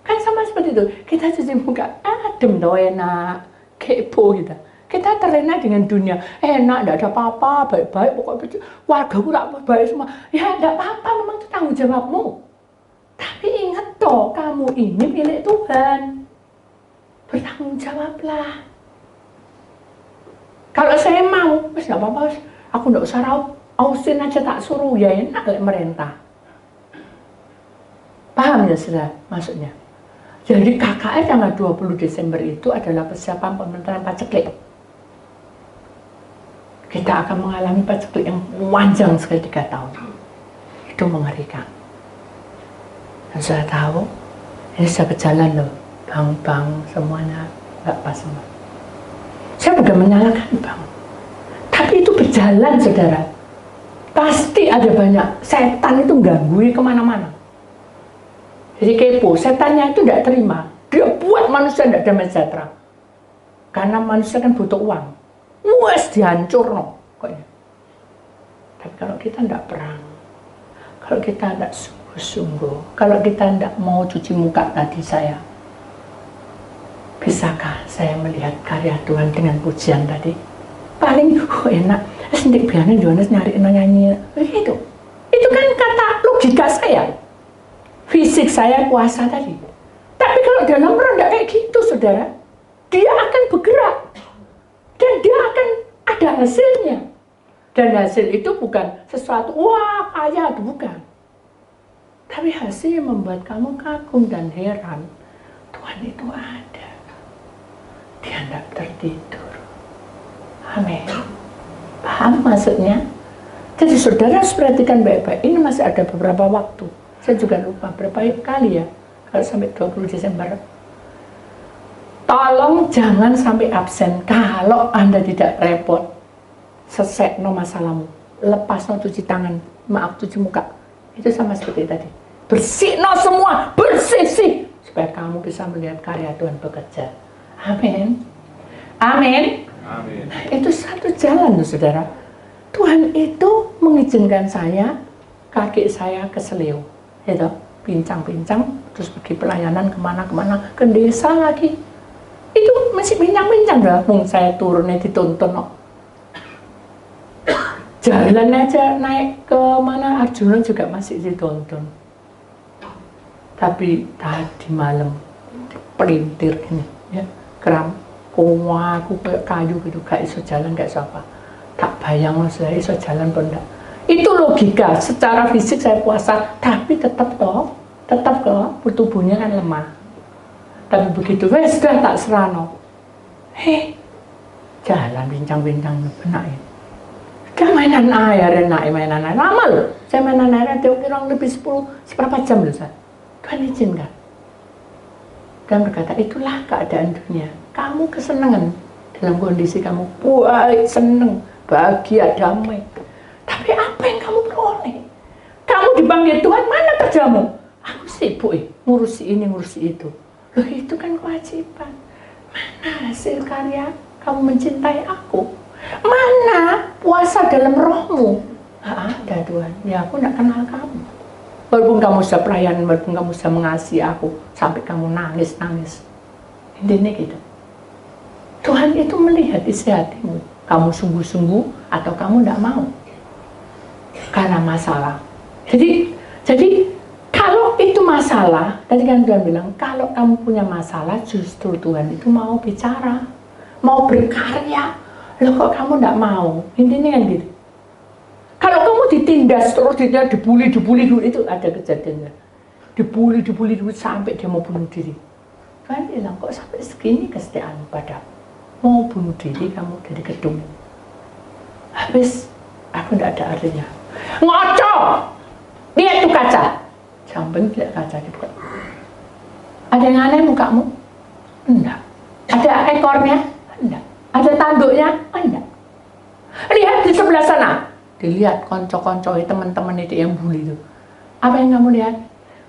Kan sama seperti itu. Kita cuci muka, adem doh enak, kepo kita. Kita terlena dengan dunia, enak, tidak ada apa-apa, baik-baik, pokoknya warga aku baik semua. Ya tidak apa-apa, memang itu tanggung jawabmu. Tapi ingat toh, kamu ini milik Tuhan. Bertanggung jawablah. Kalau saya mau, tidak apa-apa, aku tidak usah raup, ausin aja tak suruh, ya enak oleh merintah. Paham ya sudah maksudnya? Jadi KKR tanggal 20 Desember itu adalah persiapan pemerintahan paceklik. Kita akan mengalami paceklik yang panjang sekali 3 tahun. Itu mengerikan. Dan saya tahu, ini sudah berjalan loh. Bank-bank semuanya nggak pas semua. Saya bukan menyalahkan bank. Tapi itu berjalan, saudara. Pasti ada banyak. Setan itu gangguin kemana-mana. Jadi kepo, setannya itu tidak terima. Dia buat manusia tidak damai sejahtera. Karena manusia kan butuh uang. Wes dihancur no. Tapi kalau kita tidak perang, kalau kita tidak sungguh-sungguh, kalau kita tidak mau cuci muka tadi saya, bisakah saya melihat karya Tuhan dengan pujian tadi? Paling enak, sedikit biarin Johannes nyari nyanyi. Itu kan kata logika saya. Fisik saya puasa tadi. Tapi kalau dalam roh tidak kayak gitu, saudara. Dia akan bergerak. Dan dia akan ada hasilnya. Dan hasil itu bukan sesuatu, wah kaya, bukan. Tapi hasil yang membuat kamu kagum dan heran. Tuhan itu ada. Dia tidak tertidur. Amin. Paham maksudnya? Jadi saudara harus perhatikan baik-baik. Ini masih ada beberapa waktu. Saya juga lupa berapa kali ya, kalau sampai 20 Desember. Tolong jangan sampai absen. Kalau Anda tidak repot, selesai masalahmu. Lepas cuci tangan, maaf cuci muka. Itu sama seperti tadi. Bersih semua, bersih supaya kamu bisa melihat karya Tuhan bekerja. Amin. Amin. Amin. Itu satu jalan tuh saudara. Tuhan itu mengizinkan saya, kaki saya keseleo. Itu pincang-pincang, terus pergi pelayanan kemana-kemana, ke desa lagi. Itu masih pincang-pincang dah, saya turunnya ditonton. Jalan aja naik ke mana Arjuna juga masih ditonton. Tapi tadi malam pelintir ini, ya kram, aku kayak kayu gitu, gak iso jalan, gak iso apa. Tak bayang loh saya iso jalan benda. Itu logika, secara fisik saya puasa, tapi tetap ke tubuhnya kan lemah. Tapi begitu, sudah tak serano. Jalan bincang-bincang benar ya. Dia mainan air, mainan air. Lama loh, saya mainan air, dia kurang lebih 10, seberapa jam loh saya. Tuhan izinkan. dan berkata, itulah keadaan dunia. Kamu kesenangan dalam kondisi kamu baik, seneng, bahagia, damai. Tapi apa yang kamu peroleh? Kamu dipanggil Tuhan, mana kerjamu? Aku sibuk ngurusi ini, ngurusi itu. Loh, itu kan kewajiban. Mana hasil karya kamu mencintai aku? Mana puasa dalam rohmu? Nggak ada Tuhan, ya aku nggak kenal kamu. Walaupun kamu sudah pelayan, walaupun kamu sudah mengasihi aku, sampai kamu nangis-nangis. Intinya gitu. Tuhan itu melihat isi hatimu. Kamu sungguh-sungguh atau kamu nggak mau. Karena masalah. Jadi kalau itu masalah, tadi kan Tuhan bilang, kalau kamu punya masalah, justru Tuhan itu mau bicara, mau berkarya. Loh kok kamu nggak mau? Intinya kan gitu. Kalau kamu ditindas terus, dia dibully itu ada kejadiannya. Dibully sampai dia mau bunuh diri. Tuhan bilang, kok sampai segini kesetiaanmu padaku? Mau bunuh diri kamu dari gedung. Habis, aku nggak ada artinya. Ngoco! Lihat tuh kaca. Samping lihat kaca dibuka. Ada yang aneh mukamu? Enggak. Ada ekornya? Enggak. Ada tanduknya? Enggak. Lihat di sebelah sana. Dilihat konco-konco teman-teman itu yang bully itu. Apa yang kamu lihat?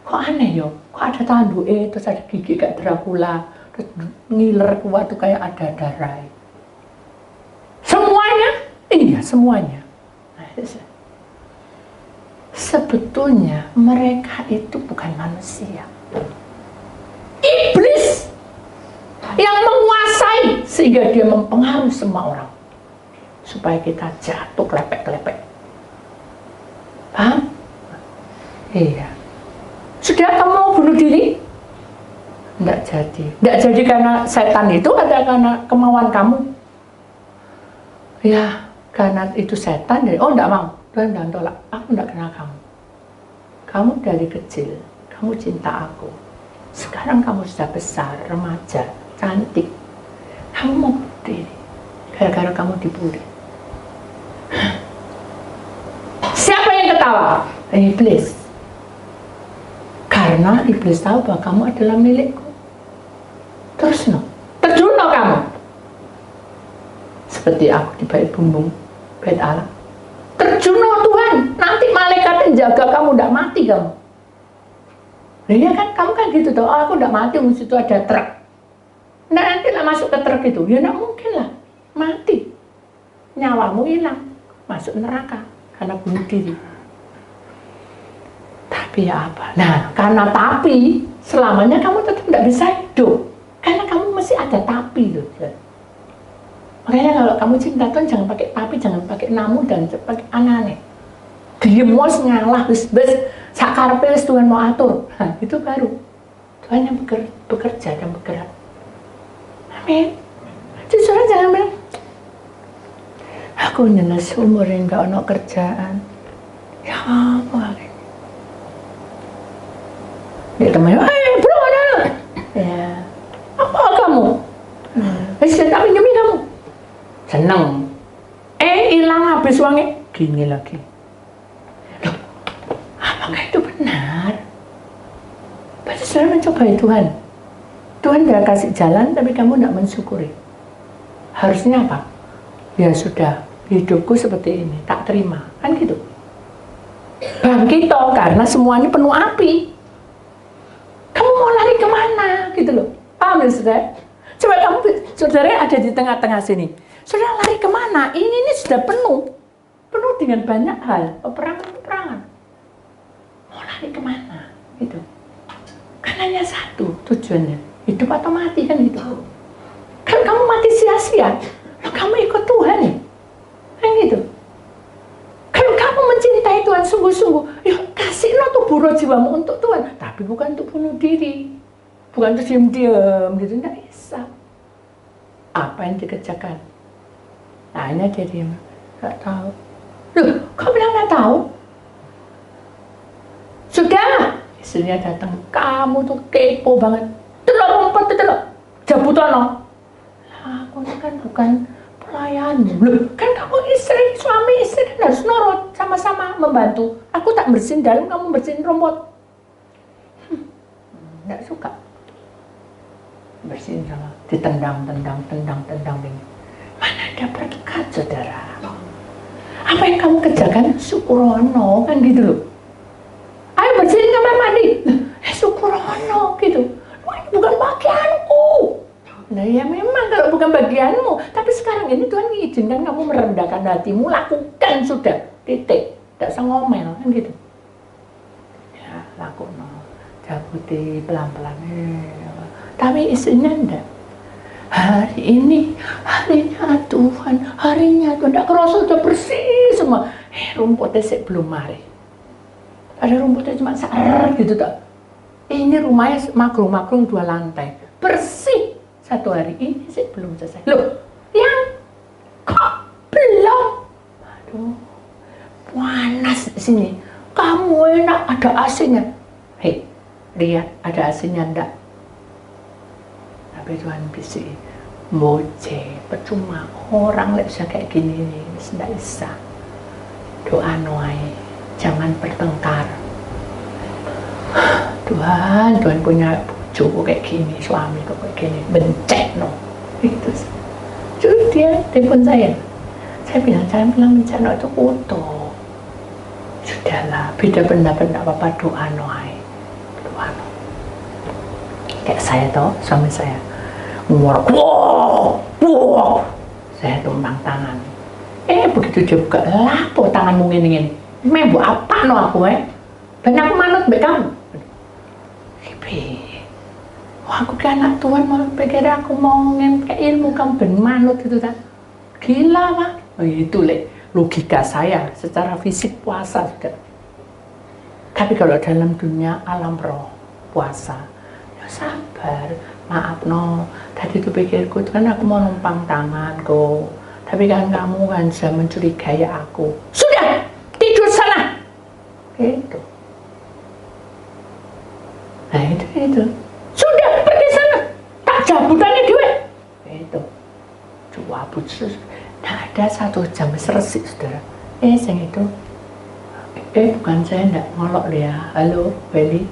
Kok aneh yo? Kok ada tanduk terus ada gigi kayak Dracula, terus ngiler keluar tuh kayak ada darah. Semuanya? Iya, semuanya. Nah, sebetulnya mereka itu bukan manusia. Iblis yang menguasai sehingga dia mempengaruhi semua orang supaya kita jatuh kelepek-kelepek. Paham? Iya. Sudah kamu mau bunuh diri? Tidak jadi. Tidak jadi karena setan itu, ada karena kemauan kamu. Ya, karena itu setan. Jadi, oh tidak mau. Tuhan tidak tolak. Aku tidak kenal kamu. Kamu dari kecil, kamu cinta aku. Sekarang kamu sudah besar, remaja, cantik. Kamu mau bunuh diri. Gara-gara kamu dibully. Siapa yang ketawa? Iblis. Karena iblis tahu bahwa kamu adalah milikku. Terus terjun kamu. Seperti aku di bait bumbung, bait Allah. Terjun Tuhan, nanti malaikat yang jaga kamu, tidak mati kamu. Nah, iya kan, kamu kan gitu tuh. Oh, aku tidak mati, di situ ada truk. Nah, nanti lah masuk ke truk itu, ya tidak mungkin lah, mati. Nyawamu hilang, masuk neraka karena bunuh diri. Tapi ya apa? Nah, karena tapi selamanya kamu tetap tidak bisa hidup, karena kamu masih ada tapi loh. Makanya kalau kamu cinta Tuhan jangan pakai tapi, jangan pakai namun, dan pakai aneh-aneh. Diem mos ngalah bes sakarepe wis Tuhan mau atur. Nah, itu baru Tuhan yang bekerja dan bergerak. Amin. Jujur aja jangan bilang, aku nyenes umur yang gak ada kerjaan. Ya apa? Dia temannya, bro ada. Ya, apa kamu? Tak pinjemin kamu. Seneng. Hilang habis uangnya. Gini lagi. Loh, apakah itu benar? Berarti saudara mencobai Tuhan. Tuhan udah kasih jalan, tapi kamu tidak mensyukuri. Harusnya apa? Ya sudah, hidupku seperti ini, tak terima. Kan gitu. Bangkit toh, karena semuanya penuh api. Kamu mau lari kemana? Gitu loh. Paham ya saudara? Coba kamu, saudara ada di tengah-tengah sini. Saudara lari kemana? Ini sudah penuh. Penuh dengan banyak hal. Peperangan-peperangan. Mau lari kemana? Gitu. Kan hanya satu tujuannya. Hidup atau mati kan gitu. Kan kamu mati sia-sia. Loh, kamu ikut Tuhan ya? Kan gitu. Kalau kamu mencintai Tuhan sungguh-sungguh, ya kasihlah tubuh roh jiwamu untuk Tuhan. Tapi bukan untuk bunuh diri. Bukan untuk diam-diam gitu, tidak bisa. Apa yang dikerjakan? Tanya dia diam, nggak tahu. Loh, kau bilang nggak tahu? Sudah, istrinya datang. Kamu tuh kepo banget. Telok rumput, telok. Jabutono. Aku kan bukan pelayan. Loh, kan kamu istri, suami istri kan harus nurut, sama-sama membantu. Aku tak bersihin dalam, kamu bersihin rumput. Nggak suka. bersihin sama, ditendang. Mana ada berkat, saudara. Apa yang kamu kerjakan? Syukurono, kan gitu loh. Ayo bersihin kamar mandi. Syukurono, gitu. Wah, ini bukan bagianku. Nah ya memang kalau bukan bagianmu. Tapi sekarang ini Tuhan mengizinkan kamu merendahkan hatimu, lakukan sudah. Titik. Tidak usah ngomel, kan gitu. Ya, lakukan. Jabuti pelan-pelan. Tapi isinya enggak. Hari ini, harinya Tuhan. Enggak kerasa udah bersih semua. Rumputnya sih belum mari. Ada rumputnya cuma sear gitu tak. Ini rumahnya makrung-makrung 2 lantai. Bersih. 1 hari ini sih belum selesai. Loh, yang kok belum? Aduh, panas sini. Kamu enak ada AC-nya. Hei, lihat ada AC-nya enggak? Tapi Tuhan bisik, moce, percuma orang bisa kayak gini nih, tidak bisa. Doa noai, jangan bertengkar. Tuhan punya bojo kayak gini, suami kok kayak gini, bencet no. Itu. Jadi dia telepon saya bilang bencet no itu kutuk. Sudahlah, beda pendapat enggak apa-apa, doa noai. Doa no. Kayak saya toh, suami saya ngorok, wow, saya tumpang tangan. Begitu dia buka, lapo tanganmu ngene-ngene. Membu apa no aku banyak aku manut mbak kamu. Wah, aku kan anak Tuhan, mau pikir aku mau kayak ilmu kamu ben manut gitu kan. Gila Pak. Itu logika saya secara fisik puasa sudah. Tapi kalau dalam dunia alam roh puasa, ya sabar. Maaf no, tadi itu pikirku kan aku mau numpang tangan kok. Tapi kan kamu kan sudah mencurigai aku. Sudah, tidur sana. Gitu. Nah itu. Sudah, pergi sana. Tak jabutannya duit. Itu. Coba putus. Nah ada 1 jam seresik saudara. Yang itu. Bukan saya enggak ngolok ya. Halo, Beli.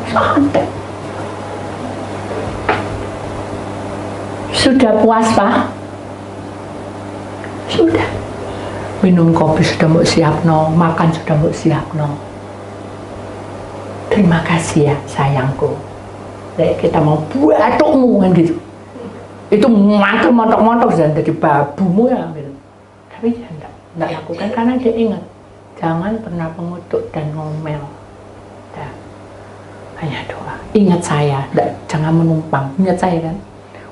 Santai. Sudah puas Pak? Sudah. Minum kopi sudah mau siap no, makan sudah mau siap no. Terima kasih ya sayangku. Kita mau batukmu kan gitu. Itu montok-montok dan jadi babumu ya gitu. Tapi dia enggak lakukan karena dia ingat jangan pernah mengutuk dan ngomel. Nah, hanya doa. Ingat saya, jangan menumpang. Ingat saya kan.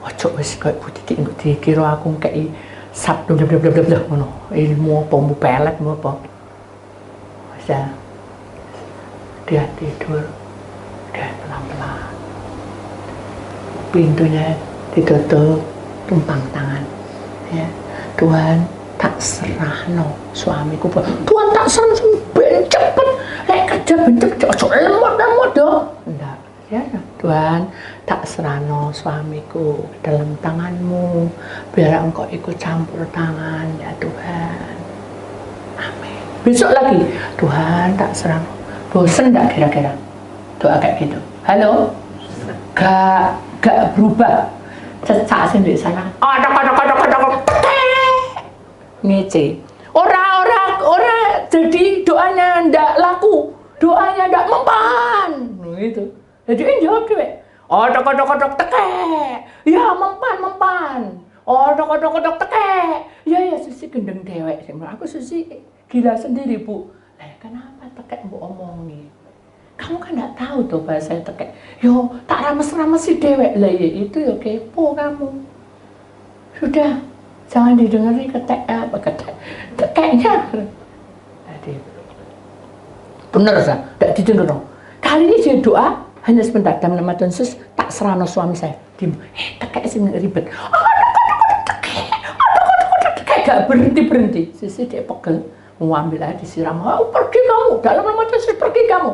Ojo wis koyo titik dikira aku kei sabdo bla ngono. Ilmu apa mu pelet mu apa. Bisa. Dia tidur. Dia pelan-pelan. Pintunya ditutup, tumpang tangan. Ya. Tuhan tak serahno suamiku. Tuhan tak serahno ben cepet. Lek kerja ben cepet ojo lemot dong. Enggak. Ya, Tuhan tak serahno suamiku ke dalam tanganmu, biar engkau ikut campur tangan ya Tuhan. Amin. Besok lagi, Tuhan tak serahno. Bosen enggak kira-kira doa kayak gitu? Halo? Gak berubah. Cecak sih di sana. Ngece. Ora jadi doanya ndak laku, doanya ndak mempan. Gitu. Jadi jawab deh. Odok tekek. Ya mempan. Odok tekek. Ya susi gendeng dewek. Aku susi gila sendiri Bu. Lah kenapa tekek Bu omongi? Kamu kan nggak tahu tuh bahasa tekek. Yo tak rames si dewek lah ya itu ya kepo kamu. Sudah jangan didengari tekeknya. Tadi bener sah, tidak didengar dong. Kali ini dia doa hanya sebentar dalam nama Tuhan Yesus tak serano suami saya. Tekek sih ribet. Tekek gak berhenti. Sisi dia pegel, mau ambil air disiram. Oh, pergi kamu dalam nama Tuhan Yesus pergi kamu.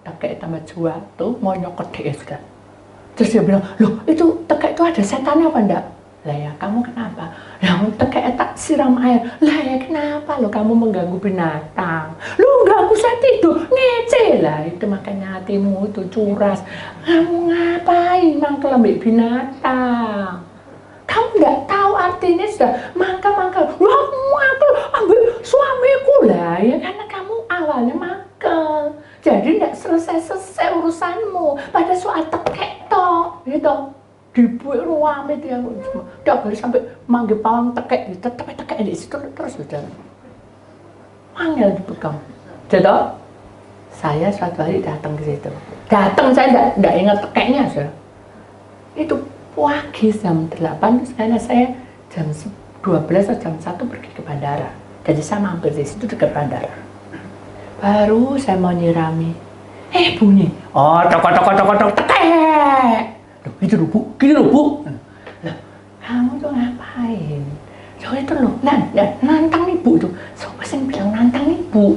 Tekek tambah jual tuh mau nyokot dia sudah. Terus dia bilang, loh itu tekek itu ada setannya apa enggak? Lah ya kamu kenapa? Yang tekek tak siram air. Lah ya kenapa lo kamu mengganggu binatang? Lo enggak usah tidur, ngece lah. Itu makanya hatimu itu curas. Kamu ngapain mangkel ambek binatang? Kamu nggak tahu artinya sudah mangkel. Wah, mangkel ambek suamiku lah ya, karena kamu awalnya mangkel. Jadi nggak selesai urusanmu pada soal tekek toh, gitu. Dibuat ruang itu yang udah boleh sampai manggil pawang tekek, tetap tekek di situ terus sudah manggil dipegang. Jadi saya suatu hari datang ke situ. Saya enggak ingat tekeknya sih. Itu pagi jam 8 terus karena saya jam 12 atau jam 1 pergi ke bandara. Jadi saya mampir di situ dekat bandara. Baru saya mau nyirami. Bunyi. Oh, tok tekek. Itu loh Bu, gini loh Bu. Lah, kamu tuh ngapain? Soalnya itu loh, nantang ibu itu. Siapa sih bilang nantang ibu?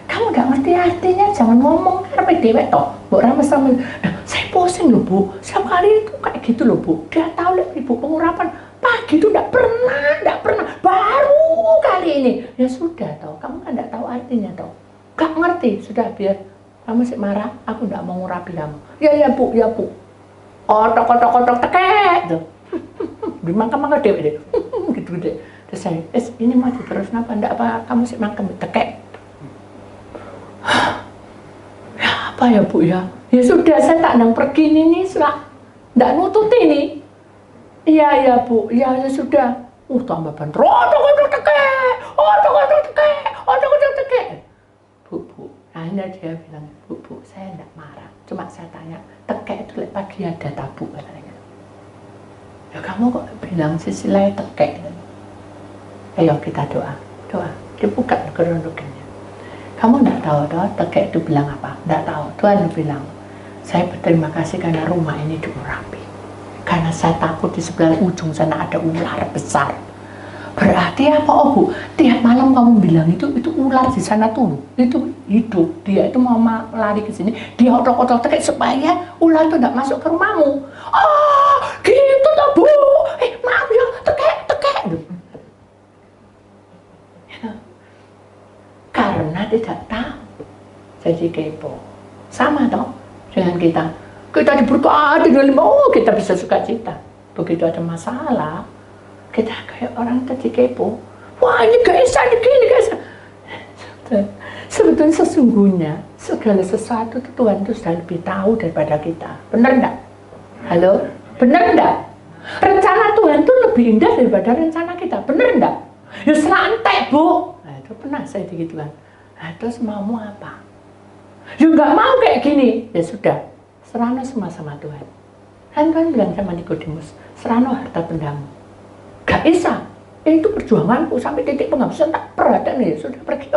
Kamu gak ngerti artinya, jangan ngomong karena dewek toh. Mbok rames sama, saya pusing loh Bu. Setiap kali itu kayak gitu loh Bu. Dia tahu lihat ibu pengurapan pagi itu gak pernah. Baru kali ini. Ya sudah toh, kamu kan gak tahu artinya toh. Gak ngerti, sudah biar kamu sih marah, aku gak mau ngurapi kamu. Ya Bu. Otok tekek tuh. Dimangka dewek deh. Gitu deh. Terus saya, ini mau terus kenapa? Enggak apa, kamu sih mangkem tekek. Ya apa ya Bu ya? Ya sudah, saya tak nang pergi ini sudah. Enggak nutut ini. Iya Bu, ya sudah. Tambah banter. Otok tekek. Bu. Akhirnya dia bilang, Bu, saya enggak marah. Cuma saya tanya, tekek itu pagi ada tabu katanya. Ya kamu kok bilang Sisilai tekek? Ayo kita doa. Dibuka kerendukannya. Kamu enggak tahu toh tekek itu bilang apa? Enggak tahu. Tuhan bilang, saya berterima kasih karena rumah ini diurapi. Karena saya takut di sebelah ujung sana ada ular besar. Berarti apa Bu? Tiap malam kamu bilang itu ular di sana tuh, itu hidup. Dia itu mau lari ke sini, dia otot tekek supaya ular itu tidak masuk ke rumahmu. Gitu toh Bu. Maaf ya, tekek. Ya, karena tidak tahu, jadi kepo. Sama toh dengan kita. Kita diberkati dengan kita bisa sukacita. Begitu ada masalah, kita kayak orang tadi kepo. Wah ini gak bisa, Sebetulnya sesungguhnya segala sesuatu itu Tuhan itu sudah lebih tahu daripada kita. Benar enggak? Halo? Benar enggak? Rencana Tuhan itu lebih indah daripada rencana kita. Benar enggak? Ya selantek Bu. Nah itu pernah saya digitukan. Nah terus maumu apa? Ya nggak mau kayak gini. Ya sudah, serahno semua sama Tuhan. Kan Tuhan bilang sama Nikodemus, serahno harta bendamu. Gak bisa, itu perjuanganku sampai titik penghabisan tak perhatian ya sudah pergi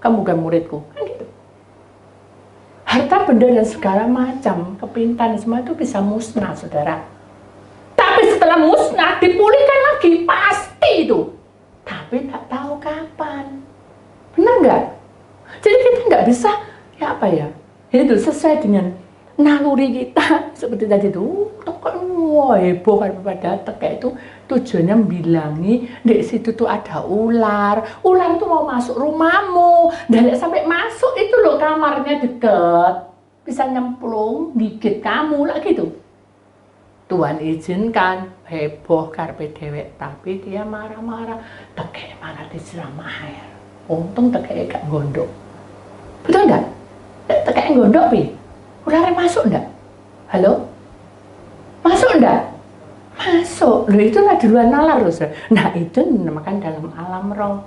kamu bukan muridku, kan gitu. Harta benda dan segala macam kepintaran semua itu bisa musnah saudara. Tapi setelah musnah dipulihkan lagi pasti itu. Tapi tak tahu kapan, benar nggak? Jadi kita nggak bisa ya apa ya? Itu sesuai dengan naluri kita seperti tadi itu. Wah heboh kan pada tekek itu tujuannya bilangi di situ tuh ada ular itu mau masuk rumahmu dan sampai masuk itu loh kamarnya deket bisa nyemplung gigit kamu lah gitu. Tuhan izinkan heboh karpe dewek tapi dia marah-marah tekek malah disiram air. Untung tekek gak gondok. Betul nggak? Tekek gondok pi ularnya masuk enggak? Halo? Masuk enggak? Masuk. Loh itulah di luar nalar loh. Nah itu dinamakan dalam alam roh.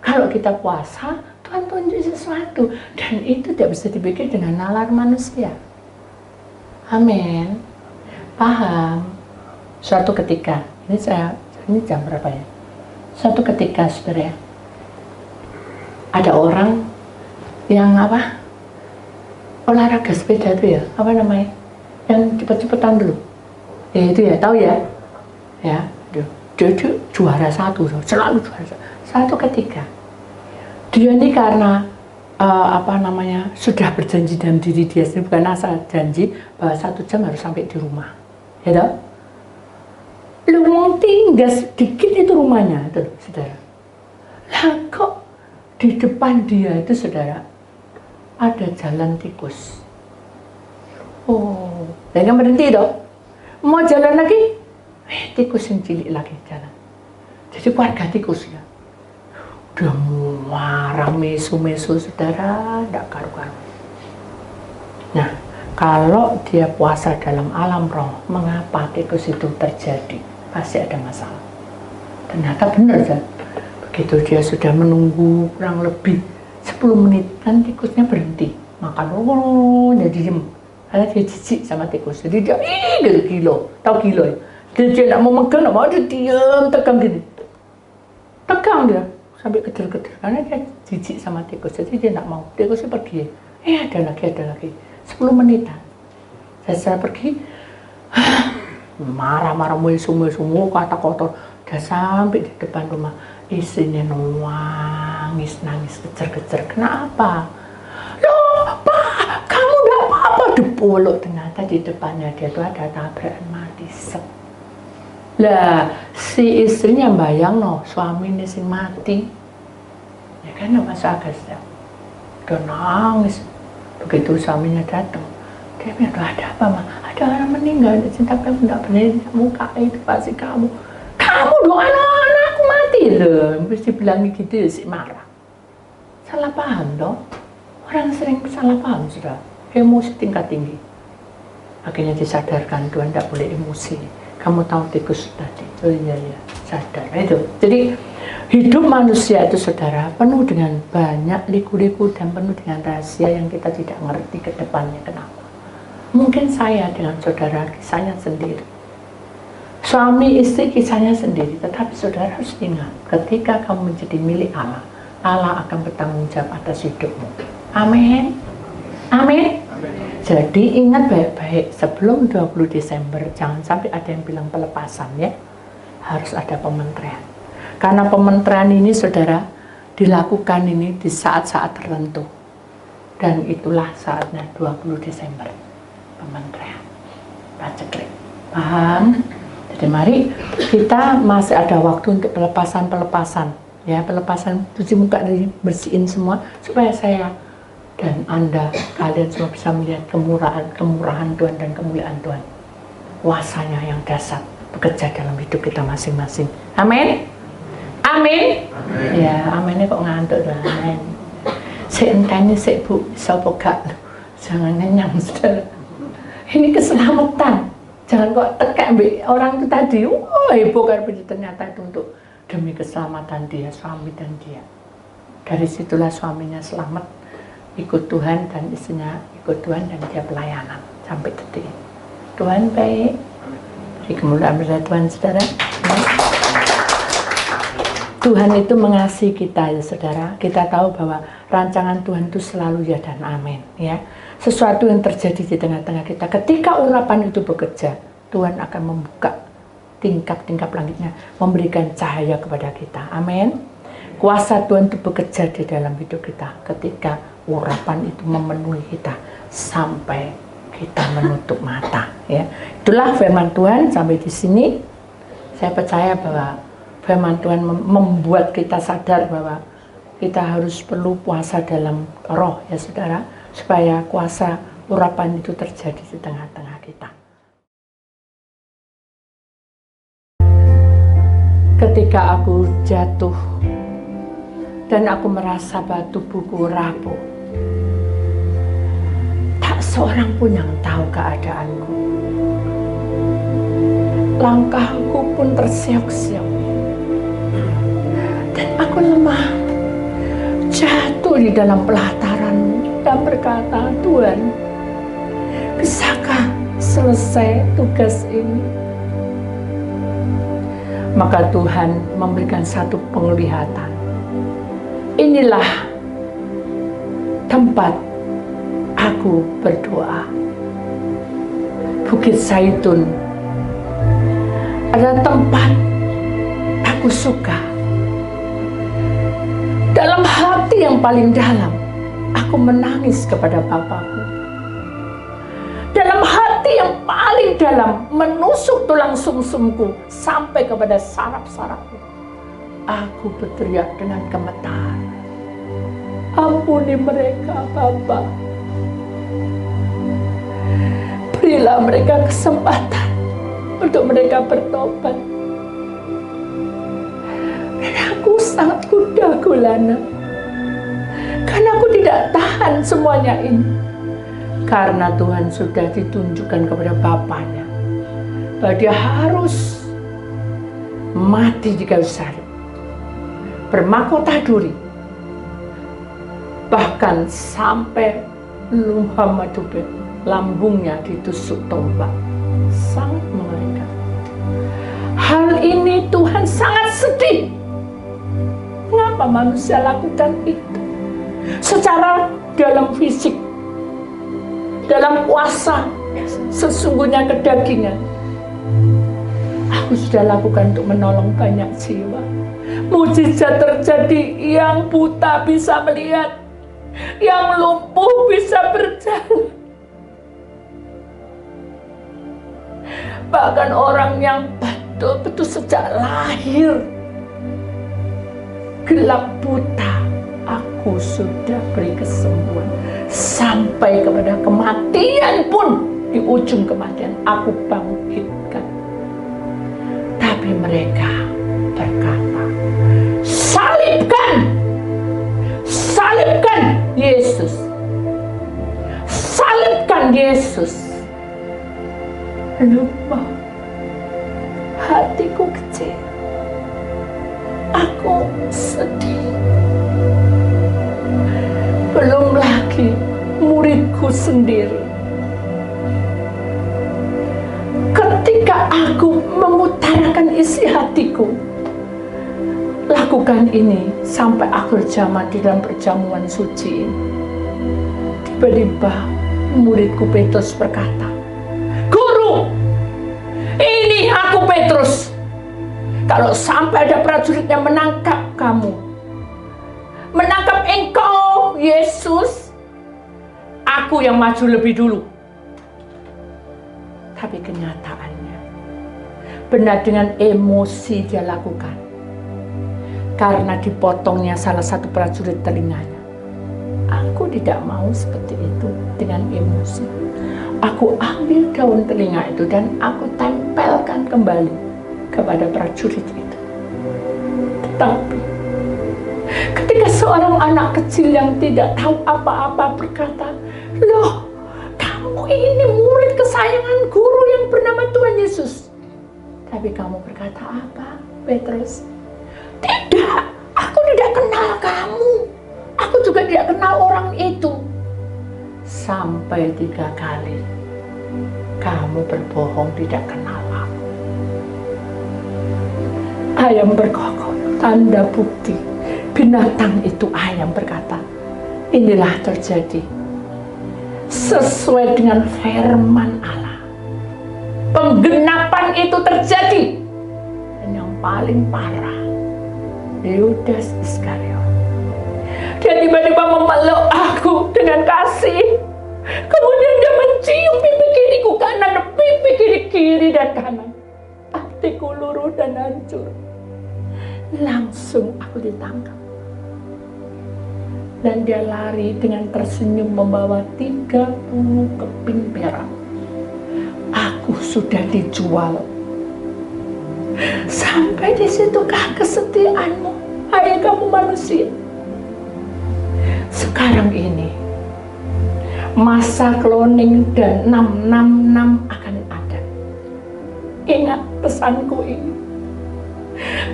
Kalau kita puasa, Tuhan tunjuk sesuatu. Dan itu tidak bisa dibikin dengan nalar manusia. Amin. Paham? Suatu ketika, ini jam berapa ya? Suatu ketika saudara, ada orang yang apa? Olahraga sepeda itu ya, apa namanya? Yang cepet-cepetan dulu. Ya itu ya, tahu ya? Ya, dia juara satu, selalu juara satu. Suatu ketika, dia ini karena sudah berjanji dalam diri dia sendiri, bukan asal janji bahwa 1 jam harus sampai di rumah. Ya toh? Lu tinggal sedikit itu rumahnya, tuh saudara. Lah kok di depan dia itu saudara, ada jalan tikus. Oh, dan kan berhenti toh. Mau jalan lagi, tikus yang cilik lagi jalan. Jadi keluarga tikus ya. Udah marah mesu-mesu saudara, tidak karu-karu. Nah, kalau dia puasa dalam alam roh, mengapa tikus itu terjadi? Pasti ada masalah. Ternyata benar kan? Begitu dia sudah menunggu kurang lebih 10 menit, kan tikusnya berhenti makan. Oh, jadi diem. Karena dia jijik sama tikus. Jadi dia gilo, tahu gilo ya? Dia tidak mau megang, tidak mau, dia diam, tegang gini. Tegang dia sampai kedel-kedel karena dia jijik sama tikus. Jadi dia tidak mau. Tikusnya pergi. Ada lagi. 10 menitan. Saya pergi, marah-marah semua kata kotor. Udah sampai di depan rumah, istrinya nangis kejar-kejar. Kenapa? Loh, Pak, kamu enggak apa-apa. Dipeluk, ternyata di depannya dia tuh ada tabrakan mati. Lah, si istrinya bayang suaminya sing mati. Ya kan masuk akal ya. Udah nangis. Begitu suaminya datang, dia bilang, ada apa Ma? Ada orang meninggal, tapi aku tidak berani muka itu pasti kamu dong anak-anakku mati loh. Mesti bilang gitu ya, si marah. Salah paham dong. Orang sering salah paham sudah. Emosi tingkat tinggi. Akhirnya disadarkan Tuhan tidak boleh emosi. Kamu tahu tikus tadi? Oh iya, sadar. Itu. Jadi hidup manusia itu saudara penuh dengan banyak liku-liku dan penuh dengan rahasia yang kita tidak ngerti ke depannya kenapa. Mungkin saya dengan saudara kisahnya sendiri. Suami istri kisahnya sendiri, tetapi saudara harus ingat, ketika kamu menjadi milik Allah, Allah akan bertanggung jawab atas hidupmu. Amin. Amin. Jadi ingat baik-baik, sebelum 20 Desember jangan sampai ada yang bilang pelepasan ya. Harus ada pementerian. Karena pementerian ini saudara dilakukan ini di saat-saat tertentu. Dan itulah saatnya 20 Desember. Pementerian. Paceklik. Paham? Jadi mari kita masih ada waktu untuk pelepasan. Ya, pelepasan cuci muka dari bersihin semua supaya saya dan Anda, kalian semua bisa melihat kemurahan Tuhan dan kemuliaan Tuhan. Kuasanya yang dahsyat bekerja dalam hidup kita masing-masing. Amin. Amin. Ya, aminnya kok ngantuk tuh. Amin. Seentainya Bu, sapa gak? Jangan nyenyang saudara. Ini keselamatan. Jangan kok tekek orang itu tadi. Heboh karena ternyata itu untuk demi keselamatan dia, suami dan dia. Dari situlah suaminya selamat, ikut Tuhan dan istrinya ikut Tuhan dan dia pelayanan sampai detik. Tuhan baik. Beri kemuliaan pada Tuhan saudara. Tuhan itu mengasihi kita ya saudara. Kita tahu bahwa rancangan Tuhan itu selalu ya dan amin ya. Sesuatu yang terjadi di tengah-tengah kita, ketika urapan itu bekerja, Tuhan akan membuka tingkap-tingkap langitnya, memberikan cahaya kepada kita. Amin. Kuasa Tuhan itu bekerja di dalam hidup kita ketika urapan itu memenuhi kita sampai kita menutup mata. Ya, itulah firman Tuhan sampai di sini. Saya percaya bahwa firman Tuhan membuat kita sadar bahwa kita harus perlu puasa dalam roh ya saudara, supaya kuasa urapan itu terjadi di tengah-tengah kita. Ketika aku jatuh dan aku merasa tubuhku rapuh, tak seorang pun yang tahu keadaanku. Langkahku pun terseok-seok dan aku lemah, jatuh di dalam pelataran dan berkata, Tuhan, bisakah selesai tugas ini? Maka Tuhan memberikan satu penglihatan. Inilah tempat aku berdoa. Bukit Zaitun adalah tempat aku suka. Dalam hati yang paling dalam, aku menangis kepada Bapakku. Dalam hati yang paling dalam, menusuk tulang sumsumku sampai kepada saraf-sarafku. Aku berteriak dengan gemetar. Ampuni mereka, Bapa. Berilah mereka kesempatan untuk mereka bertobat. Dan aku sangat gundah gulana, karena aku tidak tahan semuanya ini. Karena Tuhan sudah ditunjukkan kepada Bapaknya bahwa dia harus mati di kayu salib, bermahkota duri, bahkan sampai Muhammad lambungnya ditusuk tombak. Sangat mengerikan. Hal ini Tuhan sangat sedih. Mengapa manusia lakukan itu? Secara dalam fisik, dalam puasa, sesungguhnya kedagingan. Aku sudah lakukan untuk menolong banyak jiwa. Mujizat terjadi, yang buta bisa melihat, yang lumpuh bisa berjalan. Bahkan orang yang betul-betul sejak lahir gelap buta, aku sudah beri kesembuhan. Sampai kepada kematian pun, di ujung kematian aku bangkitkan. Tapi mereka berkata, salibkan, salibkan Yesus, salibkan Yesus. Lupa, hatiku kecil, aku sedih. Belum lagi muridku sendiri. Ketika aku mengutarakan isi hatiku, lakukan ini sampai akhir zaman di dalam perjamuan suci ini. Tiba-tiba muridku Petrus berkata, Guru, ini aku Petrus. Kalau sampai ada prajurit yang menangkap kamu, menangkap engkau Yesus, aku yang maju lebih dulu. Tapi kenyataannya, benar dengan emosi dia lakukan. Karena dipotongnya salah satu prajurit telinganya. Aku tidak mau seperti itu dengan emosi. Aku ambil daun telinga itu dan aku tempelkan kembali kepada prajurit itu. Tetapi ketika seorang anak kecil yang tidak tahu apa-apa berkata, loh, kamu ini murid kesayangan guru yang bernama Tuhan Yesus. Tapi kamu berkata apa, Petrus? Tidak, aku tidak kenal kamu. Aku juga tidak kenal orang itu. Sampai 3 kali kamu berbohong tidak kenal aku. Ayam berkokok, tanda bukti. Binatang itu ayam berkata, inilah terjadi sesuai dengan firman Allah. Penggenapan itu terjadi. Dan yang paling parah, Yudas Iskariot. Dia tiba-tiba memeluk aku dengan kasih. Kemudian dia mencium pipi kiriku kanan, pipi kiri dan kanan. Hatiku luruh dan hancur. Langsung aku ditangkap. Dan dia lari dengan tersenyum membawa 30 keping perak. Aku sudah dijual. Sampai di situkah kesetiaanmu, hai kamu manusia? Sekarang ini masa cloning dan 666 akan ada. Ingat pesanku ini.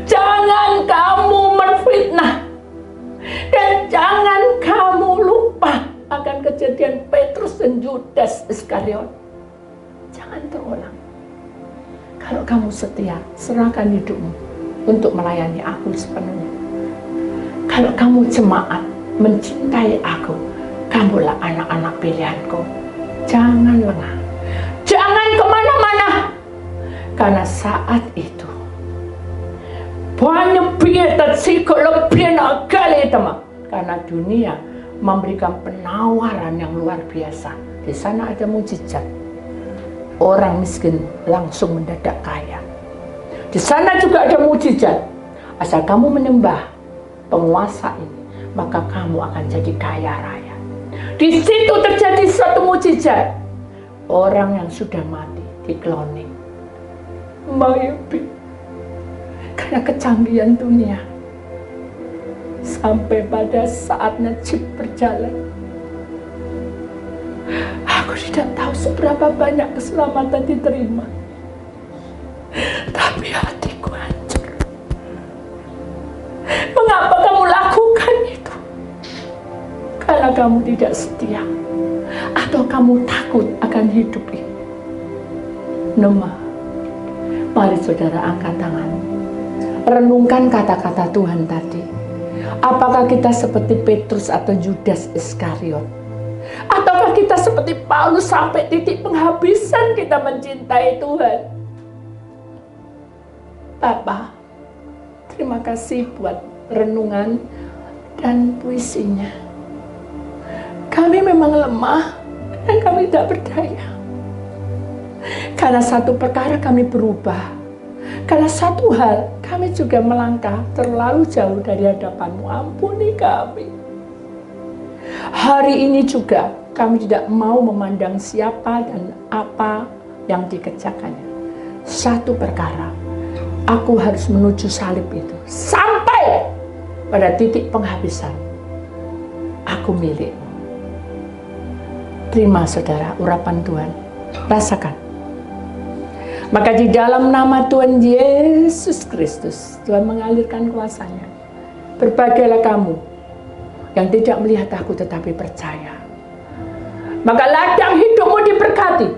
Jangan kamu menfitnah dan jangan kamu lupa akan kejadian Petrus dan Yudas Iskariot. Jangan terulang. Kalau kamu setia, serahkan hidupmu untuk melayani aku sepenuhnya. Kalau kamu jemaat, mencintai aku, kamulah anak-anak pilihanku. Jangan lengah, jangan kemana-mana, karena saat itu banyak biaya lebih kali teman. Karena dunia memberikan penawaran yang luar biasa. Di sana ada mujizat, orang miskin langsung mendadak kaya. Di sana juga ada mujizat, asal kamu menyembah penguasa ini, maka kamu akan jadi kaya raya. Di situ terjadi suatu mujizat. Orang yang sudah mati di cloning, maybe karena kecanggihan dunia, sampai pada saatnya chip berjalan. Aku tidak tahu seberapa banyak keselamatan diterima, tapi hatiku hancur. Mengapa kamu lakukan itu? Karena kamu tidak setia, atau kamu takut akan hidup ini? Nema, mari saudara angkat tanganmu, renungkan kata-kata Tuhan tadi. Apakah kita seperti Petrus atau Yudas Iskariot? Ataukah kita seperti Paulus sampai titik penghabisan kita mencintai Tuhan? Bapa, terima kasih buat renungan dan puisinya. Kami memang lemah dan kami tidak berdaya. Karena satu perkara kami berubah. Karena satu hal kami juga melangkah terlalu jauh dari hadapan-Mu. Ampuni kami. Hari ini juga kami tidak mau memandang siapa dan apa yang dikerjakannya. Satu perkara, aku harus menuju salib itu sampai pada titik penghabisan. Aku milik-Mu. Terima saudara urapan Tuhan, rasakan. Maka di dalam nama Tuhan Yesus Kristus, Tuhan mengalirkan kuasa-Nya. Berbagailah kamu yang tidak melihat aku tetapi percaya. Maka ladang hidupmu diberkati.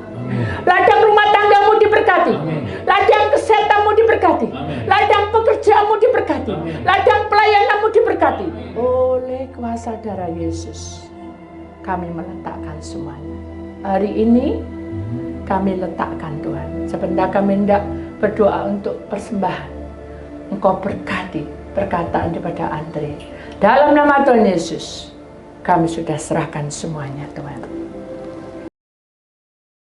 Ladang rumah tanggamu diberkati. Ladang kesehatanmu diberkati. Ladang pekerjaanmu diberkati. Ladang pelayananmu diberkati. Oleh kuasa darah Yesus, kami meletakkan semuanya. Hari ini kami letakkan Tuhan. Sebentar kami hendak berdoa untuk persembahan. Engkau berkati perkataan daripada Andre. Dalam nama Tuhan Yesus, kami sudah serahkan semuanya Tuhan.